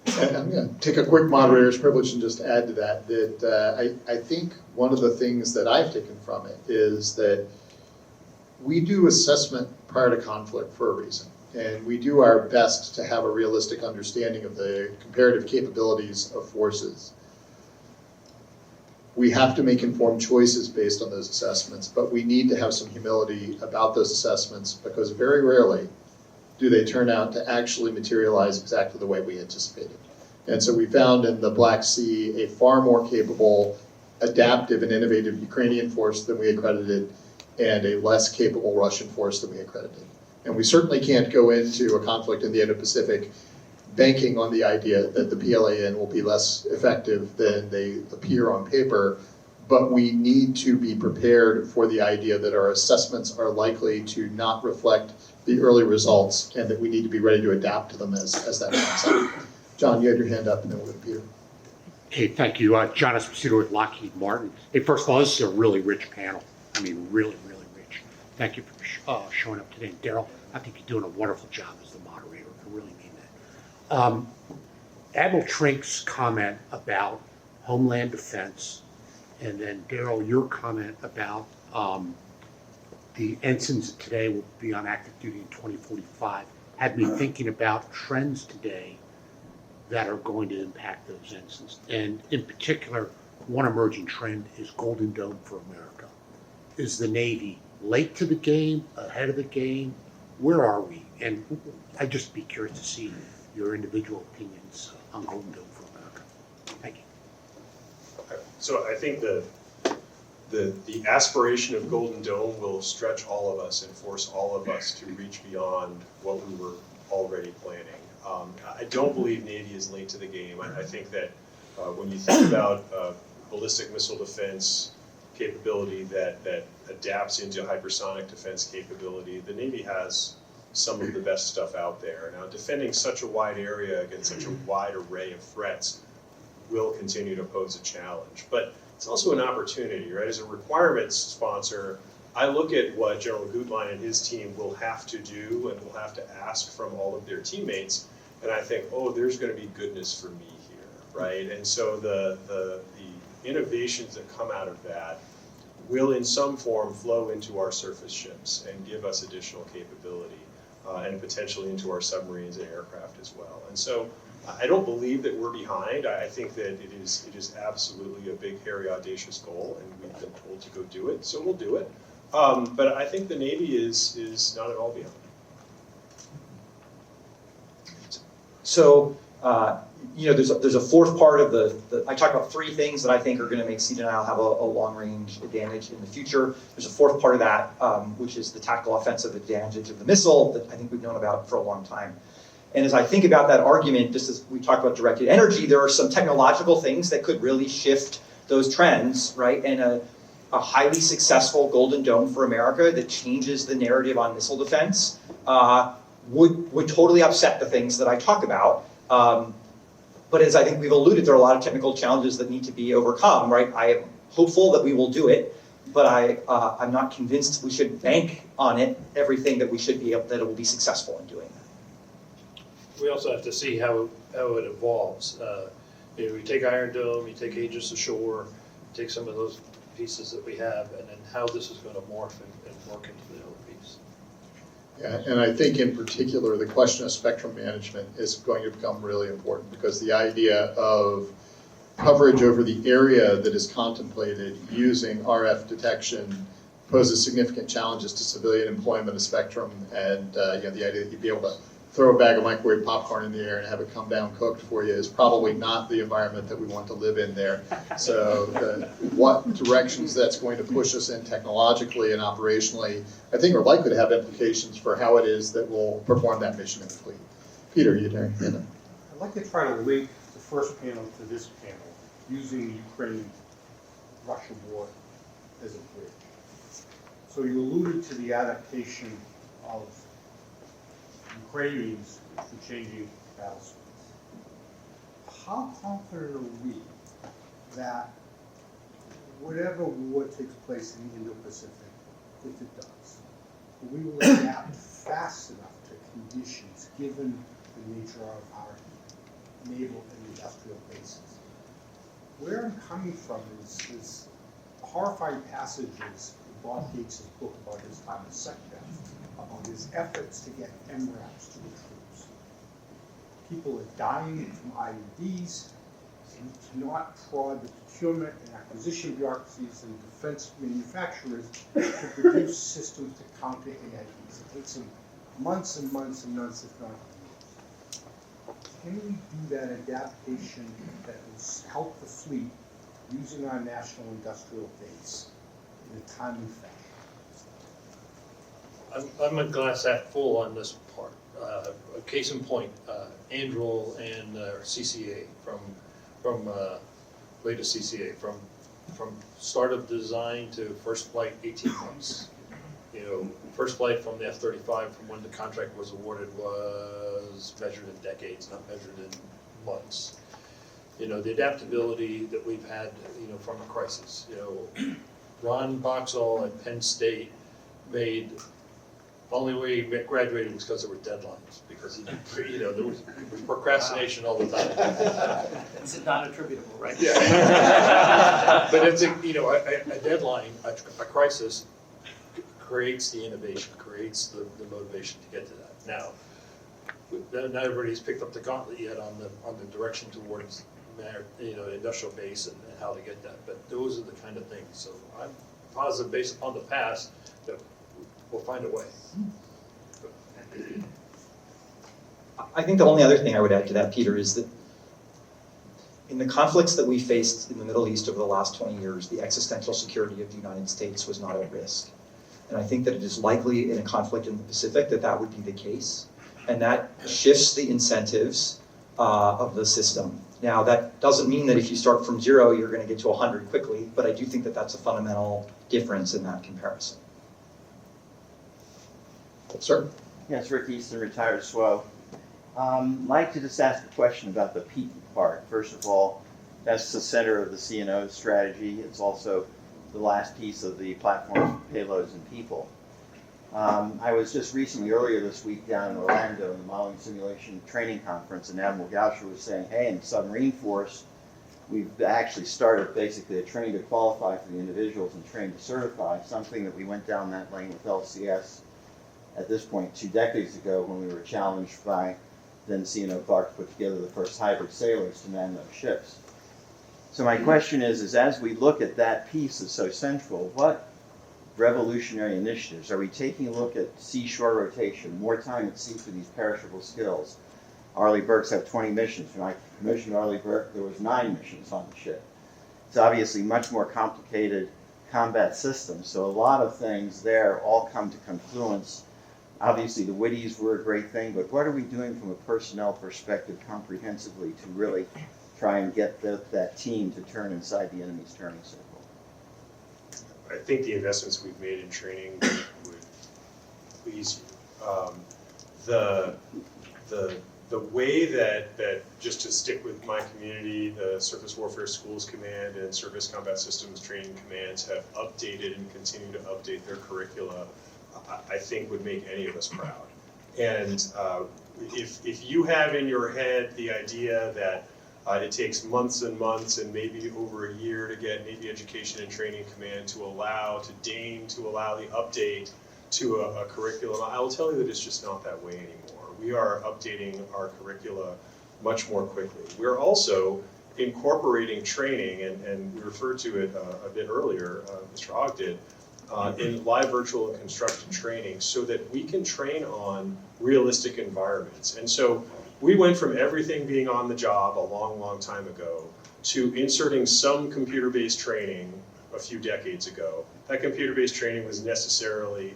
there. And I'm going to take a quick moderator's privilege and just add to that I think one of the things that I've taken from it is that we do assessment prior to conflict for a reason. and we do our best to have a realistic understanding of the comparative capabilities of forces. We have to make informed choices based on those assessments, but we need to have some humility about those assessments because very rarely do they turn out to actually materialize exactly the way we anticipated. And so we found in the Black Sea a far more capable, adaptive, and innovative Ukrainian force than we accredited, and a less capable Russian force than we accredited. And we certainly can't go into a conflict in the Indo-Pacific banking on the idea that the PLAN will be less effective than they appear on paper, but we need to be prepared for the idea that our assessments are likely to not reflect the early results and that we need to be ready to adapt to them as that comes up. John, you had your hand up and then we'll go to Peter. Hey, thank you. John Esposito with Lockheed Martin. Hey, first of all, this is a really rich panel. I mean, really, really rich. Thank you for showing up today. And Daryl, I think you're doing a wonderful job as the moderator. I really mean that. Admiral Trink's comment about Homeland Defense, and then Daryl, your comment about the ensigns today will be on active duty in 2045, had me thinking about trends today that are going to impact those ensigns. And in particular, one emerging trend is Golden Dome for America. Is the Navy late to the game, ahead of the game? Where are we? And I'd just be curious to see your individual opinions on Golden Dome for America. Thank you. So I think the aspiration of Golden Dome will stretch all of us and force all of us to reach beyond what we were already planning. I don't believe Navy is late to the game. I think that when you think about ballistic missile defense capability that adapts into hypersonic defense capability, the Navy has some of the best stuff out there. Now, defending such a wide area against such a wide array of threats will continue to pose a challenge. But it's also an opportunity, right? As a requirements sponsor, I look at what General Gutlein and his team will have to do and will have to ask from all of their teammates, and I think, oh, there's going to be goodness for me here, right? And so the innovations that come out of that will in some form flow into our surface ships and give us additional capability, and potentially into our submarines and aircraft as well. And so I don't believe that we're behind. I think that it is absolutely a big, hairy, audacious goal, and we've been told to go do it, so we'll do it. But I think the Navy is not at all behind. So, there's a fourth part of I talked about three things that I think are going to make CDNIL have a long-range advantage in the future. There's a fourth part of that, which is the tactical offensive advantage of the missile that I think we've known about for a long time. And as I think about that argument, just as we talked about directed energy, there are some technological things that could really shift those trends, right? And a highly successful Golden Dome for America that changes the narrative on missile defense would totally upset the things that I talk about. But as I think we've alluded, there are a lot of technical challenges that need to be overcome, right? I am hopeful that we will do it, but I'm not convinced we should bank on it, everything that we should be able, that it will be successful in doing that. We also have to see how it evolves. You take Iron Dome, you take Aegis Ashore, take some of those pieces that we have, and then how this is going to morph and work into the other piece. Yeah, and I think in particular, the question of spectrum management is going to become really important because the idea of coverage over the area that is contemplated using RF detection poses significant challenges to civilian employment of spectrum, and the idea that you'd be able to throw a bag of microwave popcorn in the air and have it come down cooked for you is probably not the environment that we want to live in there. So what directions that's going to push us in technologically and operationally, I think are likely to have implications for how it is that we'll perform that mission in the fleet. Peter, you there? I'd like to try to link the first panel to this panel using the Ukraine-Russia war as a bridge. So you alluded to the adaptation of Ukrainians to changing battle space. How confident are we that whatever war takes place in the Indo-Pacific, if it does, we will adapt fast enough to conditions given the nature of our naval and industrial bases? Where I'm coming from is horrifying passages in Bob Gates' book about his time in SecDef about his efforts to get MRAPs to the troops. People are dying from IUDs. We cannot prod the procurement and acquisition bureaucracies and defense manufacturers to produce systems to counter AIDs. It takes them months and months and months, if not years. Can we do that adaptation that will help the fleet using our national industrial base in a timely fashion? I'm a glass half full on this part. A case in point, Anduril and CCA from latest CCA, from start of design to first flight, 18 months. You know, first flight from the F-35 from when the contract was awarded was measured in decades, not measured in months. You know, the adaptability that we've had, you know, from a crisis. You know, Ron Boxall at Penn State made, only way he graduated was because there were deadlines, because he, you know, there was procrastination all the time. This is not attributable, right? Yeah. But it's a, you know, a deadline, a crisis creates the innovation, creates the motivation to get to that. Now, not everybody's picked up the gauntlet yet on the direction towards, you know, industrial base and how to get that. But those are the kind of things. So I'm positive, based upon the past, that we'll find a way. I think the only other thing I would add to that, Peter, is that in the conflicts that we faced in the Middle East over the last 20 years, the existential security of the United States was not at risk. And I think that it is likely in a conflict in the Pacific that that would be the case. And that shifts the incentives of the system. Now, that doesn't mean that if you start from 0, you're going to get to 100 quickly, but I do think that that's a fundamental difference in that comparison. Sir? Yes, Rick Easton, retired SWO. Like to just ask a question about the people part. First of all, that's the center of the CNO strategy. It's also the last piece of the platform, payloads and people. I was just recently, earlier this week, down in Orlando in the Modeling Simulation Training Conference, and Admiral Goucher was saying, hey, in the Submarine Force, we've actually started basically a train to qualify for the individuals and train to certify, something that we went down that lane with LCS at this point 2 decades ago when we were challenged by then CNO Clark to put together the first hybrid sailors to man those ships. So my question is as we look at that piece that's so central, what revolutionary initiatives? Are we taking a look at seashore rotation, more time at sea for these perishable skills? Arleigh Burkes have 20 missions. When I commissioned Arleigh Burke, there was 9 missions on the ship. It's obviously much more complicated combat system, so a lot of things there all come to confluence. Obviously the Whitties were a great thing, but what are we doing from a personnel perspective comprehensively to really try and get that team to turn inside the enemy's turning circle? I think the investments we've made in training would please you. The way that, just to stick with my community, the Surface Warfare Schools Command and Surface Combat Systems Training Commands have updated and continue to update their curricula, I think would make any of us proud. And if you have in your head the idea that it takes months and months and maybe over a year to get Navy Education and Training Command to deign to allow the update to a curriculum, I will tell you that it's just not that way anymore. We are updating our curricula much more quickly. We're also incorporating training, and we referred to it a bit earlier, Mr. Hogg did, in live virtual and constructed training so that we can train on realistic environments. And so we went from everything being on the job a long, long time ago to inserting some computer-based training a few decades ago. That computer-based training was necessarily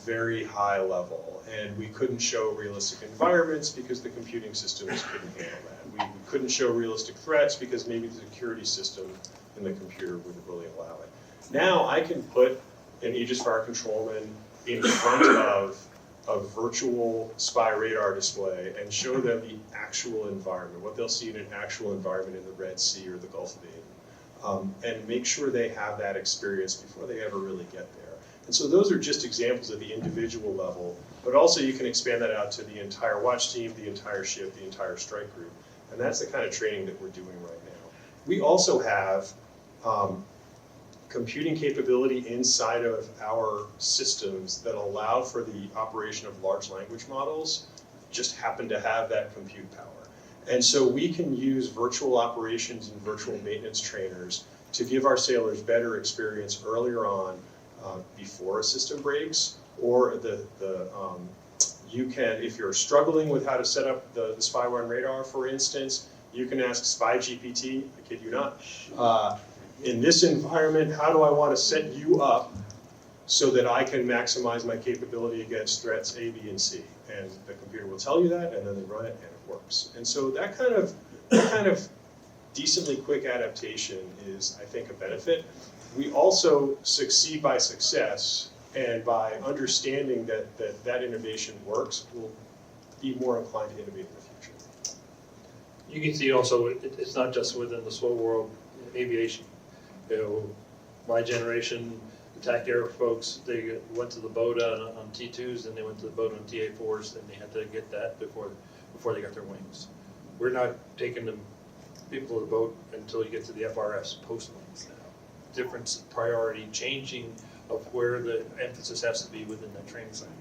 very high level, and we couldn't show realistic environments because the computing systems couldn't handle that. We couldn't show realistic threats because maybe the security system in the computer wouldn't really allow it. Now I can put an Aegis Fire Controlman in front of a virtual spy radar display and show them the actual environment, what they'll see in an actual environment in the Red Sea or the Gulf of Aden, and make sure they have that experience before they ever really get there. And so those are just examples at the individual level, but also you can expand that out to the entire watch team, the entire ship, the entire strike group, and that's the kind of training that we're doing right now. We also have computing capability inside of our systems that allow for the operation of large language models just happen to have that compute power. And so we can use virtual operations and virtual maintenance trainers to give our sailors better experience earlier on before a system breaks, or you can, if you're struggling with how to set up the spyware and radar, for instance, you can ask SpyGPT, I kid you not, in this environment, how do I want to set you up so that I can maximize my capability against threats A, B, and C? And the computer will tell you that, and then they run it, and it works. And so that kind of decently quick adaptation is, I think, a benefit. We also succeed by success, and by understanding that innovation works, we'll be more inclined to innovate in the future. You can see also, it's not just within the SWO world, aviation. You know, my generation, attack air folks, they went to the boat on T2s, and they went to the boat on TA4s, and they had to get that before they got their wings. We're not taking the people to the boat until you get to the FRS post wings now. Different priority changing of where the emphasis has to be within that training cycle.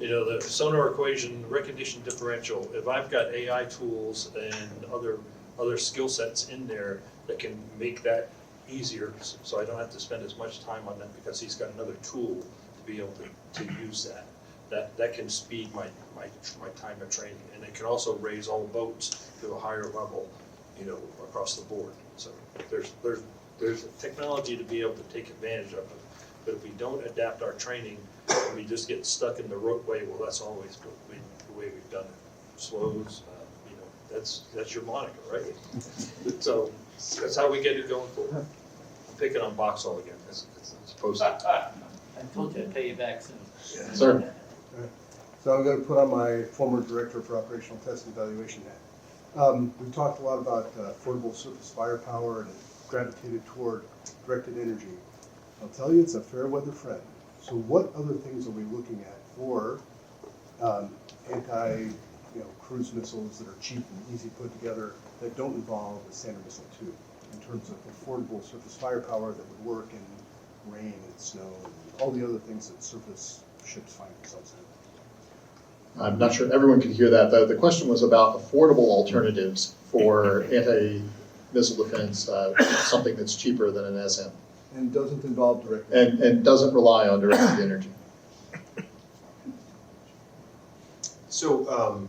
You know, the sonar equation, recognition differential, if I've got AI tools and other skill sets in there that can make that easier, so I don't have to spend as much time on that because he's got another tool to be able to use that can speed my time of training, and it can also raise all boats to a higher level, you know, across the board. So there's technology to be able to take advantage of it. But if we don't adapt our training, we just get stuck in the rote way. Well, that's always been the way we've done it. SWOs, you know, that's your moniker, right? So that's how we get it going forward. I'm picking on Boxall again, as opposed to. I told you I'd pay you back soon. Sir? So I'm going to put on my former director for operational test and evaluation hat. We've talked a lot about affordable surface firepower and gravitated toward directed energy. I'll tell you, it's a fair weather friend. So what other things are we looking at for anti-cruise missiles that are cheap and easy to put together that don't involve a standard missile tube, in terms of affordable surface firepower that would work in rain and snow and all the other things that surface ships find themselves in? I'm not sure everyone could hear that, though. The question was about affordable alternatives for anti-missile defense, something that's cheaper than an SM. And doesn't involve direct. And doesn't rely on directed energy. So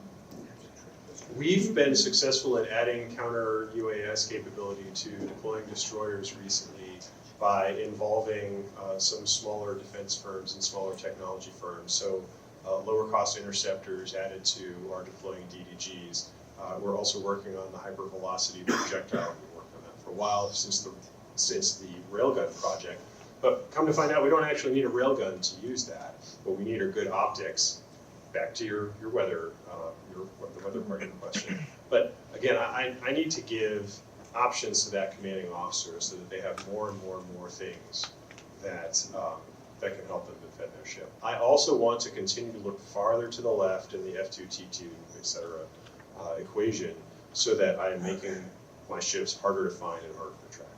we've been successful in adding counter UAS capability to deploying destroyers recently by involving some smaller defense firms and smaller technology firms. So lower cost interceptors added to our deploying DDGs. We're also working on the hypervelocity projectile. We've worked on that for a while, since the railgun project. But come to find out, we don't actually need a railgun to use that. What we need are good optics. Back to your weather, the weather part of your question. But again, I need to give options to that commanding officer so that they have more and more and more things that can help them defend their ship. I also want to continue to look farther to the left in the F2, T2, et cetera, equation, so that I am making my ships harder to find and harder to track.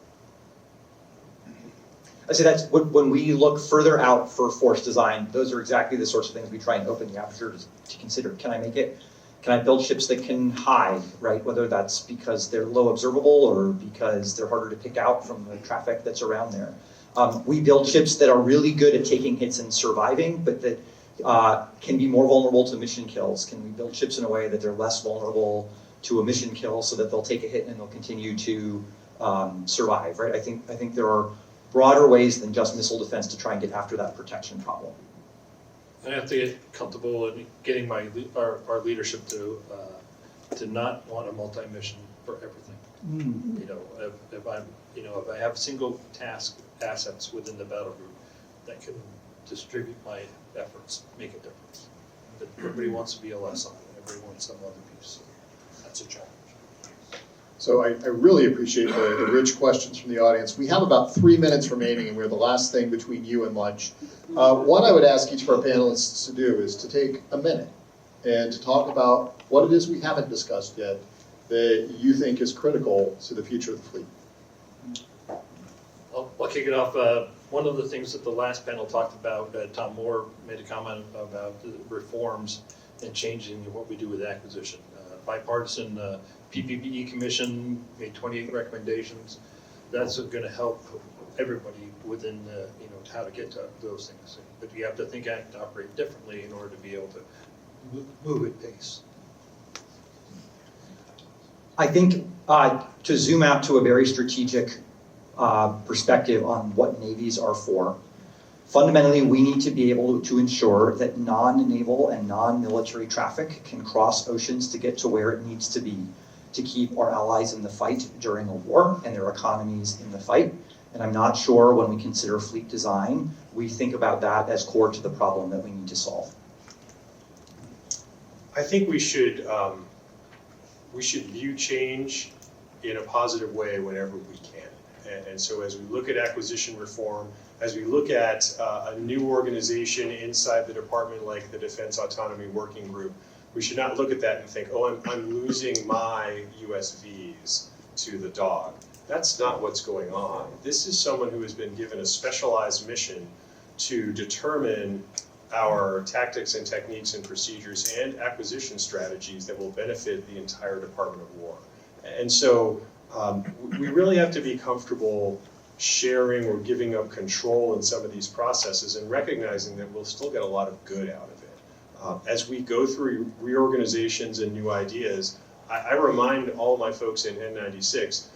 I say that's when we look further out for force design, those are exactly the sorts of things we try and open the aperture to consider. Can I make it? Can I build ships that can hide, right? Whether that's because they're low observable or because they're harder to pick out from the traffic that's around there. We build ships that are really good at taking hits and surviving, but that can be more vulnerable to mission kills. Can we build ships in a way that they're less vulnerable to a mission kill so that they'll take a hit and they'll continue to survive, right? I think there are broader ways than just missile defense to try and get after that protection problem. I have to get comfortable in getting our leadership to not want a multi-mission for everything. You know, if I have single task assets within the battle group that can distribute my efforts, make a difference. But everybody wants to be a lesson, everybody wants some other piece. So that's a challenge. So I really appreciate the rich questions from the audience. We have about 3 minutes remaining, and we're the last thing between you and lunch. What I would ask each of our panelists to do is to take a minute and to talk about what it is we haven't discussed yet that you think is critical to the future of the fleet. Well, I'll kick it off. One of the things that the last panel talked about, Tom Moore made a comment about the reforms and changing what we do with acquisition. Bipartisan PPBE Commission made 28 recommendations. That's going to help everybody within, how to get to those things. But you have to think, act, operate differently in order to be able to move at pace. I think to zoom out to a very strategic perspective on what navies are for, fundamentally we need to be able to ensure that non-naval and non-military traffic can cross oceans to get to where it needs to be to keep our allies in the fight during a war and their economies in the fight. And I'm not sure when we consider fleet design, we think about that as core to the problem that we need to solve. I think we should view change in a positive way whenever we can. And so as we look at acquisition reform, as we look at a new organization inside the department like the Defense Autonomy Working Group, we should not look at that and think, oh, I'm losing my USVs to the dog. That's not what's going on. This is someone who has been given a specialized mission to determine our tactics and techniques and procedures and acquisition strategies that will benefit the entire Department of War. And so we really have to be comfortable sharing or giving up control in some of these processes and recognizing that we'll still get a lot of good out of it. As we go through reorganizations and new ideas, I remind all of my folks in N96,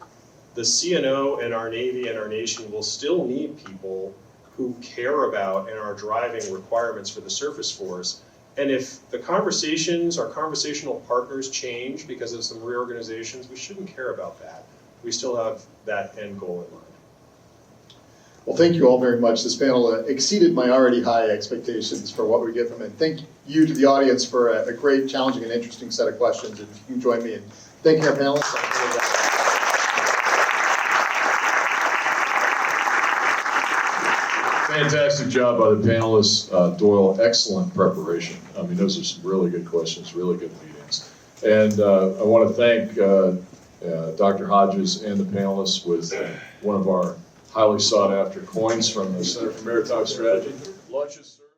the CNO and our Navy and our nation will still need people who care about and are driving requirements for the surface force. And if the conversations, our conversational partners change because of some reorganizations, we shouldn't care about that. We still have that end goal in mind. Well, thank you all very much. This panel exceeded my already high expectations for what we get from it. Thank you to the audience for a great, challenging, and interesting set of questions. And if you can join me in thanking our panelists. Fantastic job by the panelists. Doyle, excellent preparation. I mean, those are some really good questions, really good meetings. And I want to thank Dr. Hodges and the panelists with one of our highly sought after coins from the Center for Maritime Strategy. Lunch is served.